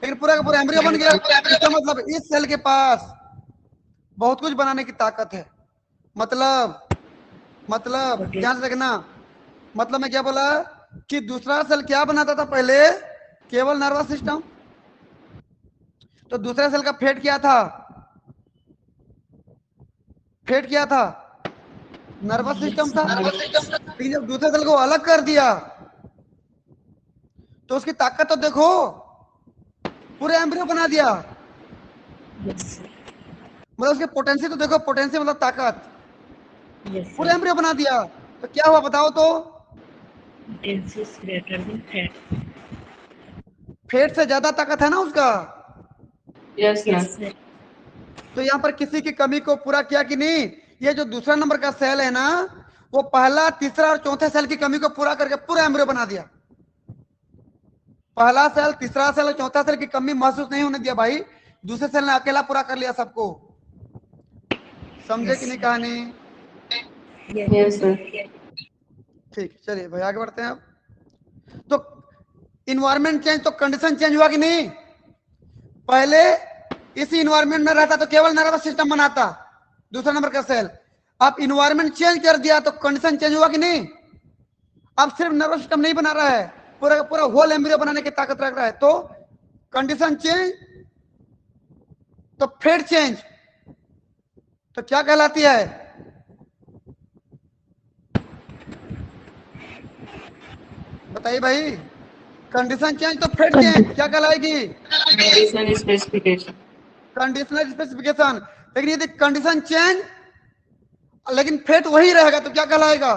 लेकिन पूरा का पूरा एम्ब्रियो बन गया। इसका मतलब इस सेल के पास बहुत कुछ बनाने की ताकत है। मतलब ध्यान से देखना, मतलब मैं क्या बोला कि दूसरा सेल क्या बनाता था पहले? केवल नर्वस सिस्टम। तो दूसरे सेल का फेट क्या था? फेट क्या था? नर्वस सिस्टम था। लेकिन जब दूसरे सेल को अलग कर दिया तो उसकी ताकत तो देखो, पूरे एम्ब्रियो बना दिया। Yes, sir. मतलब उसके पोटेंसी तो देखो, पोटेंसी मतलब ताकत, Yes, पूरे sir. एम्ब्रियो बना दिया। तो क्या हुआ बताओ तो? Potency is greater than fat. Fate से ज्यादा ताकत है ना उसका। Yes, sir. Yes, sir. तो यहाँ पर किसी की कमी को पूरा किया कि नहीं? ये जो दूसरा नंबर का सेल है ना, वो पहला, तीसरा और चौथे सेल की कमी को पूरा करके पूरा एम्ब्रियो बना दिया। पहला सेल, तीसरा सेल और चौथा सेल की कमी महसूस नहीं होने दिया भाई, दूसरे सेल ने अकेला पूरा कर लिया सबको। समझे Yes, कि नहीं sir. कहानी? Yes, sir. ठीक, चलिए भाई आगे बढ़ते हैं अब। तो इन्वायरमेंट चेंज तो कंडीशन चेंज हुआ कि नहीं? पहले इसी इन्वायरमेंट में रहता तो केवल नर्वस सिस्टम बनाता, दूसरा नंबर का सेल। अब इन्वायरमेंट चेंज कर दिया तो कंडीशन चेंज हुआ कि नहीं? अब सिर्फ नर्वस सिस्टम नहीं बना रहा है, पूरा पूरा होल एम्ब्रियो बनाने की ताकत रख रहा है। तो कंडीशन चेंज तो फेट चेंज तो क्या कहलाती है? बताइए भाई, कंडीशन चेंज तो फेट चेंज क्या कहलाएगी? Condition specification. Conditional specification. लेकिन यदि कंडीशन चेंज लेकिन फेट वही रहेगा तो क्या कहलाएगा?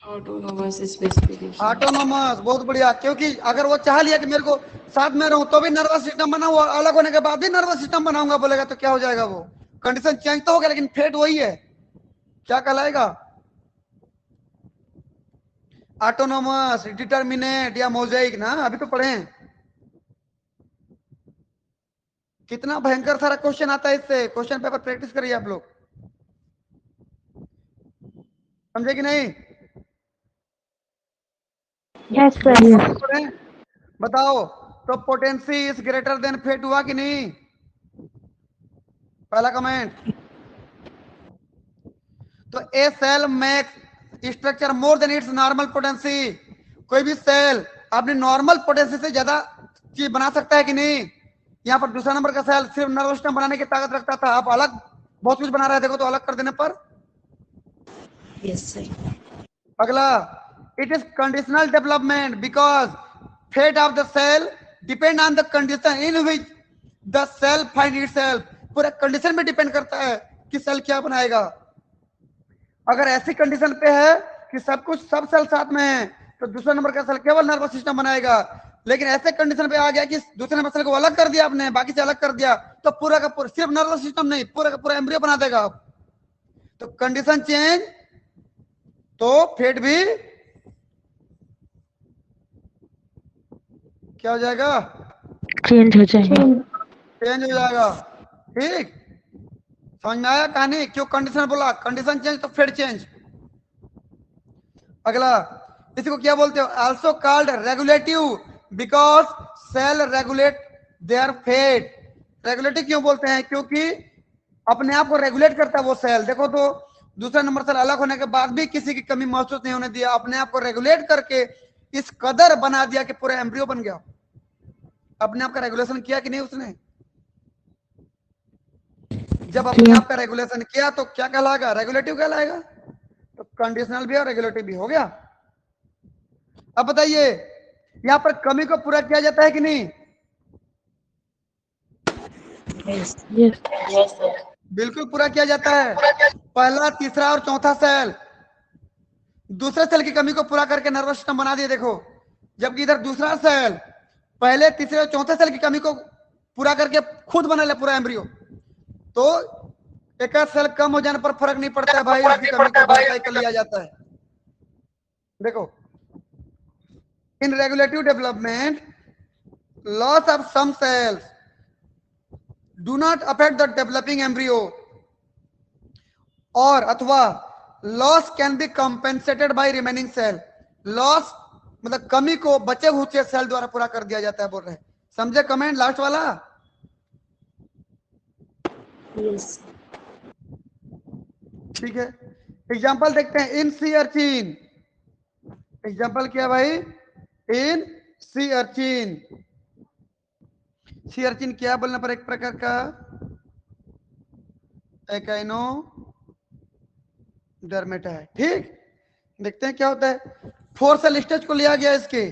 Autonomous specification. ऑटोनोमस। बहुत बढ़िया, क्योंकि अगर वो चाह लिया कि मेरे को साथ में रहूं तो भी नर्वस सिस्टम बना हुआ, अलग होने के बाद भी नर्वस सिस्टम बनाऊंगा बोलेगा तो क्या हो जाएगा? वो कंडीशन चेंज तो हो गया लेकिन फेट वही है, क्या कहलाएगा? ऑटोनोमस, डिटर्मिनेट या मोजाइक ना, अभी तो पढ़े हैं। कितना भयंकर सारा क्वेश्चन आता है इससे, क्वेश्चन पेपर प्रैक्टिस करिए आप लोग, समझे कि नहीं? Yes, sir. पढ़े? बताओ, तो potency is greater than fate हुआ कि नहीं? पहला कमेंट। तो a cell makes structure more than its normal potency. कोई भी सेल अपनी नॉर्मल पोटेंसी से ज्यादा चीज बना सकता है कि नहीं? यहाँ पर दूसरा नंबर का सेल सिर्फ नर्वस सिस्टम बनाने की ताकत रखता था, आप अलग बहुत कुछ बना रहे थे, देखो तो अलग कर देने पर। Yes, sir. अगला, it is conditional development because fate of the cell depend on the condition in which the cell find itself. पूरे कंडीशन में डिपेंड करता है कि सेल क्या बनाएगा। अगर ऐसी कंडीशन पे है कि सब कुछ, सब सेल साथ में है, तो दूसरा नंबर का सेल केवल नर्वस सिस्टम बनाएगा। लेकिन ऐसे कंडीशन पे आ गया कि दूसरे नंबर सेल को अलग कर दिया आपने, बाकी से अलग कर दिया, तो पूरा का पूरा, सिर्फ नर्वस सिस्टम नहीं, पूरा का पूरा एम्ब्रियो बना देगा। तो कंडीशन चेंज तो फेट भी क्या हो जाएगा? Change हो जाएगा. चेंज हो जाएगा। ठीक, समझ में आया कहानी? क्यों कंडीशन बोला? कंडीशन चेंज तो फेट चेंज। अगला, इसी को क्या बोलते हो? Also called regulative because cell regulate their fate. Regulative क्यों बोलते हैं? क्योंकि अपने आप को रेगुलेट करता है वो सेल। देखो तो दूसरा नंबर सेल अलग होने के बाद भी किसी की कमी महसूस नहीं होने दिया, अपने आप को रेगुलेट करके इस कदर बना दिया कि पूरा एम्ब्रियो बन गया। अपने आप का रेगुलेशन किया कि नहीं उसने? जब अपने आप का रेगुलेशन किया तो क्या कहलाएगा? रेगुलेटिव कहलाएगा। तो कंडीशनल भी और रेगुलेटिव भी हो गया। अब बताइए, यहां पर कमी को पूरा किया जाता है कि नहीं? Yes. Yes. Yes, sir. बिल्कुल पूरा किया जाता है। पहला, तीसरा और चौथा सेल दूसरे सेल की कमी को पूरा करके नर्वस सिस्टम बना दिए, देखो। जबकि इधर दूसरा सेल पहले, तीसरे और चौथे सेल की कमी को पूरा करके खुद बना ले पूरा एम्ब्रियो। तो एक सेल कम हो जाने पर फर्क नहीं पड़ता है भाई, उसकी कमी को भरपाई कर लिया जाता है। देखो, in regulative development loss of some cells do not affect the developing embryo, और अथवा loss can be compensated by remaining cell. Loss मतलब कमी को बचे हुए सेल द्वारा पूरा कर दिया जाता है, बोल रहे हैं। समझे कमेंट लास्ट वाला? Yes. ठीक है, एग्जांपल देखते हैं। इन सी अर्चिन, एग्जांपल क्या भाई? इन सी अर्चिन। सी अर्चिन क्या बोलने पर? एक प्रकार का एकाइनो डर्मेटा है। ठीक, देखते हैं क्या होता है। 4 सेल स्टेज को लिया गया इसके।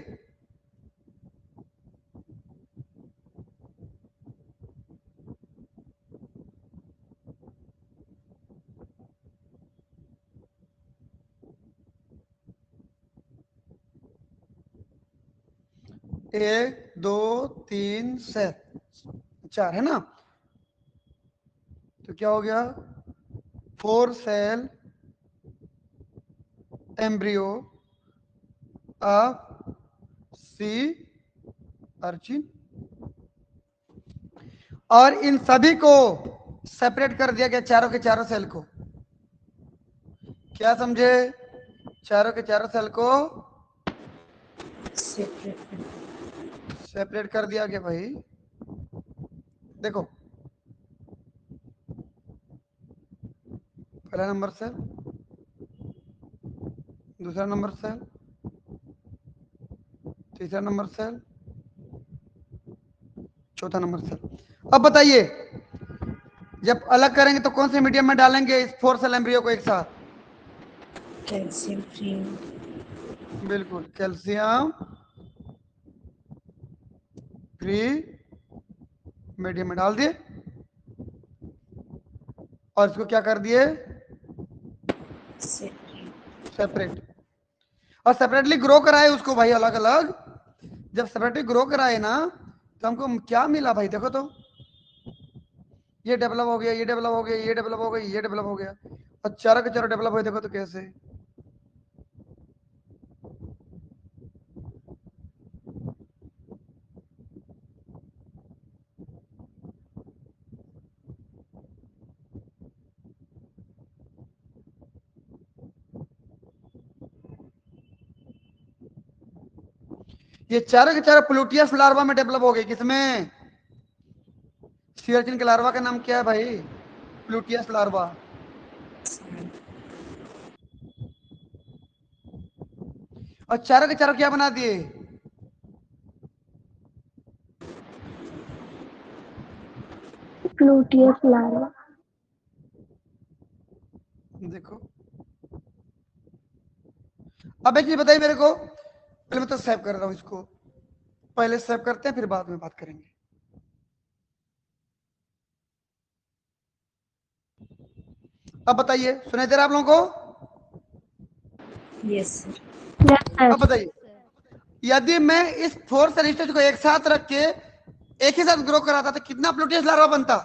1 2 3 सेल, 4 है ना। तो क्या हो गया, 4 cell embryo of sea urchin, और इन सभी को सेपरेट कर दिया गया, चारों के चारों सेल को। क्या समझे, चारों के चारों सेल को सेपरेट कर दिया गया भाई। देखो, पहला नंबर सेल, दूसरा नंबर सेल, तीसरा नंबर सेल, चौथा नंबर सेल। अब बताइए, जब अलग करेंगे तो कौन से मीडियम में डालेंगे इस 4 सेल एम्ब्रियो को एक साथ? कैल्शियम फ्री, बिल्कुल, कैल्शियम फ्री मीडियम में डाल दिए, और इसको क्या कर दिए, सेपरेट। और सेपरेटली ग्रो कराए उसको भाई, अलग अलग। जब सेपरेटली ग्रो कराए ना, तो हमको क्या मिला भाई, देखो तो, ये डेवलप हो गया, ये डेवलप हो गया, ये डेवलप हो गया, ये डेवलप हो गया, और चारों के चारों डेवलप हुए। देखो तो कैसे, ये चारों के चारों प्लूटियस लार्वा में डेवलप हो गए। किसमें? सी अर्चिन के लार्वा का नाम क्या है भाई? प्लूटियस लार्वा। और चारों के चारों क्या बना दिए? प्लूटियस लार्वा। देखो, अब एक चीज बताइए मेरे को, पहले मैं तो सेव कर रहा हूं इसको, पहले सेव करते हैं फिर बाद में बात करेंगे। अब बताइए, सुनाई दे रहा आप लोगों को? Yes sir, yes sir. अब बताइए, यदि मैं इस 4 सेल स्टेज को एक साथ रख के एक ही साथ ग्रो कराता तो कितना प्लूटियस लार्वा बनता?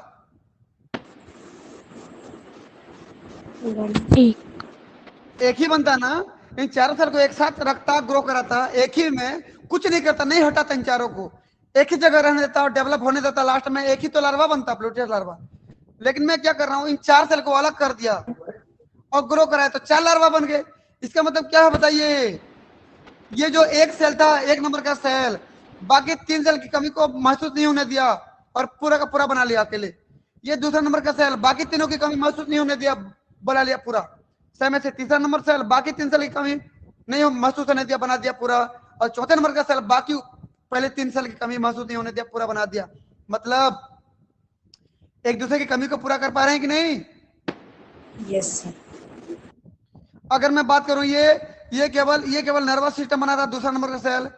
एक ही बनता ना। इन चारों सेल को एक साथ रखता, ग्रो कराता, एक ही में कुछ नहीं करता, नहीं हटाता, इन चारों को एक ही जगह रहने देता और डेवलप होने देता, लास्ट में एक ही तो लार्वा बनता, प्लूटियस लार्वा। लेकिन मैं क्या कर रहा हूं, इन 4 सेल को अलग कर दिया और ग्रो कराया तो 4 लार्वा बन गए। इसका मतलब क्या है बताइए? ये जो एक सेल था, एक नंबर का सेल, बाकी 3 सेल की कमी को महसूस नहीं होने दिया और पूरा का पूरा बना लिया अकेले। ये दूसरा नंबर का सेल, बाकी तीनों की कमी महसूस नहीं होने दिया, बना लिया पूरा। सेम ऐसे तीसरा नंबर सेल, बाकी 3 सेल की कमी नहीं महसूस होने दिया, बना दिया पूरा। और चौथे नंबर का सेल, बाकी पहले 3 सेल की कमी महसूस नहीं होने दिया, पूरा बना दिया। मतलब एक दूसरे की कमी को पूरा कर पा रहे हैं कि नहीं? यस सर, अगर मैं बात करूं, ये केवल नर्वस सिस्टम बनाता, दूसरा नंबर का सेल,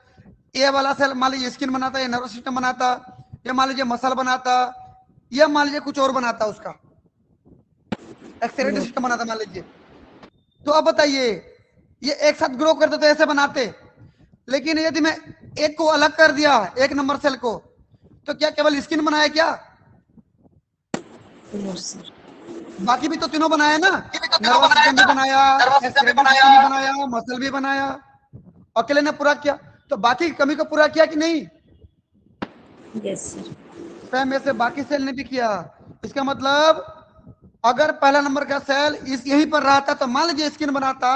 ए वाला सेल मान लीजिए स्किन बनाता, ये नर्वस सिस्टम बनाता, ये मान लीजिए मसल बनाता, ये मान लीजिए कुछ और बनाता, उसका एक्सेलेरेटर सिस्टम बनाता मान लीजिए। तो अब बताइए, ये एक साथ ग्रो करते तो ऐसे बनाते, लेकिन यदि मैं एक को अलग कर दिया, एक नंबर सेल को, तो क्या केवल स्किन बनाया क्या? नो सर, बाकी भी तो तीनों बनाया ना, नर्वस सिस्टम भी बनाया, एक्सेलेरेटर सिस्टम भी बनाया, मसल भी बनाया, अकेले ने पूरा किया। तो बाकी की कमी को पूरा किया कि नहीं? यस सर, सेम ऐसे बाकी सेल ने भी किया। इसका मतलब अगर पहला नंबर का सेल इस यहीं पर रहता तो मान लीजिए स्किन बनाता,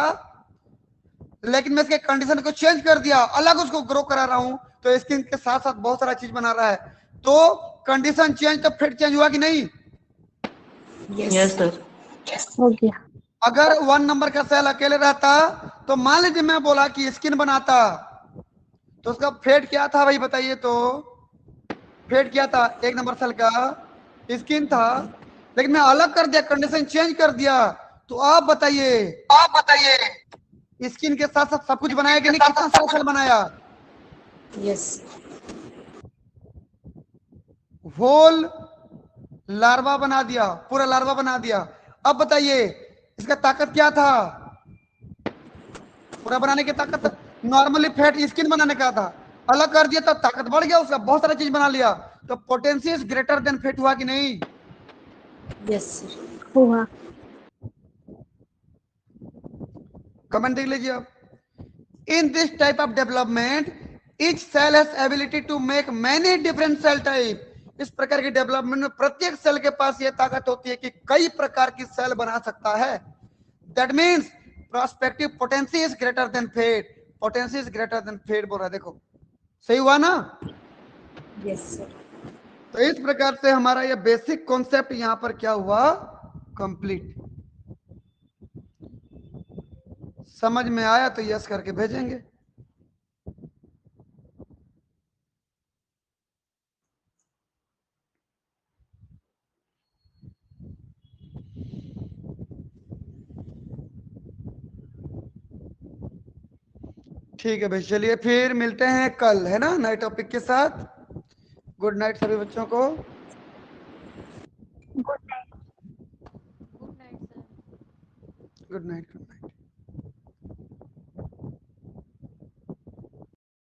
लेकिन मैं इसके कंडीशन को चेंज कर दिया, अलग उसको ग्रो करा रहा हूं, तो स्किन के साथ साथ बहुत सारा चीज बना रहा है। तो कंडीशन चेंज तो फिट चेंज हुआ कि नहीं? Yes, sir. हो गया। अगर 1 नंबर का सेल अकेले रहता तो मान लीजिए मैं बोला कि स्किन बनाता, तो उसका फेट क्या था भाई बताइए तो? फेट क्या था? 1 नंबर सेल का स्किन था, लेकिन मैं अलग कर दिया, कंडीशन चेंज कर दिया। तो आप बताइए स्किन के साथ साथ सब कुछ बनाया कि नहीं? कितना सारा सेल बनाया? यस, होल लार्वा बना दिया, पूरा लार्वा बना दिया। अब बताइए इसका ताकत क्या था? पूरा बनाने की ताकत नॉर्मली फैट स्किन बनाने का था, अलग कर दिया तो ताकत बढ़ गया उसका, बहुत सारा चीज बना लिया, तो potency is greater than fate हुआ कि नहीं? Yes, sir. हुआ। कमेंट देख लीजिए आप। In this type of development each cell has ability to make many different cell type। इस प्रकार की डेवलपमेंट में प्रत्येक सेल के पास यह ताकत होती है कि कई प्रकार की सेल बना सकता है। That means prospective potency is greater than fate, potency is greater than fate बोल रहा है। देखो सही हुआ ना? Yes, sir. तो इस प्रकार से हमारा यह बेसिक कॉन्सेप्ट यहां पर क्या हुआ, कंप्लीट। समझ में आया तो यस करके भेजेंगे। ठीक है भाई, चलिए फिर मिलते हैं कल, है ना, नए टॉपिक के साथ। गुड नाइट सभी बच्चों को। Good night. Good night, good night.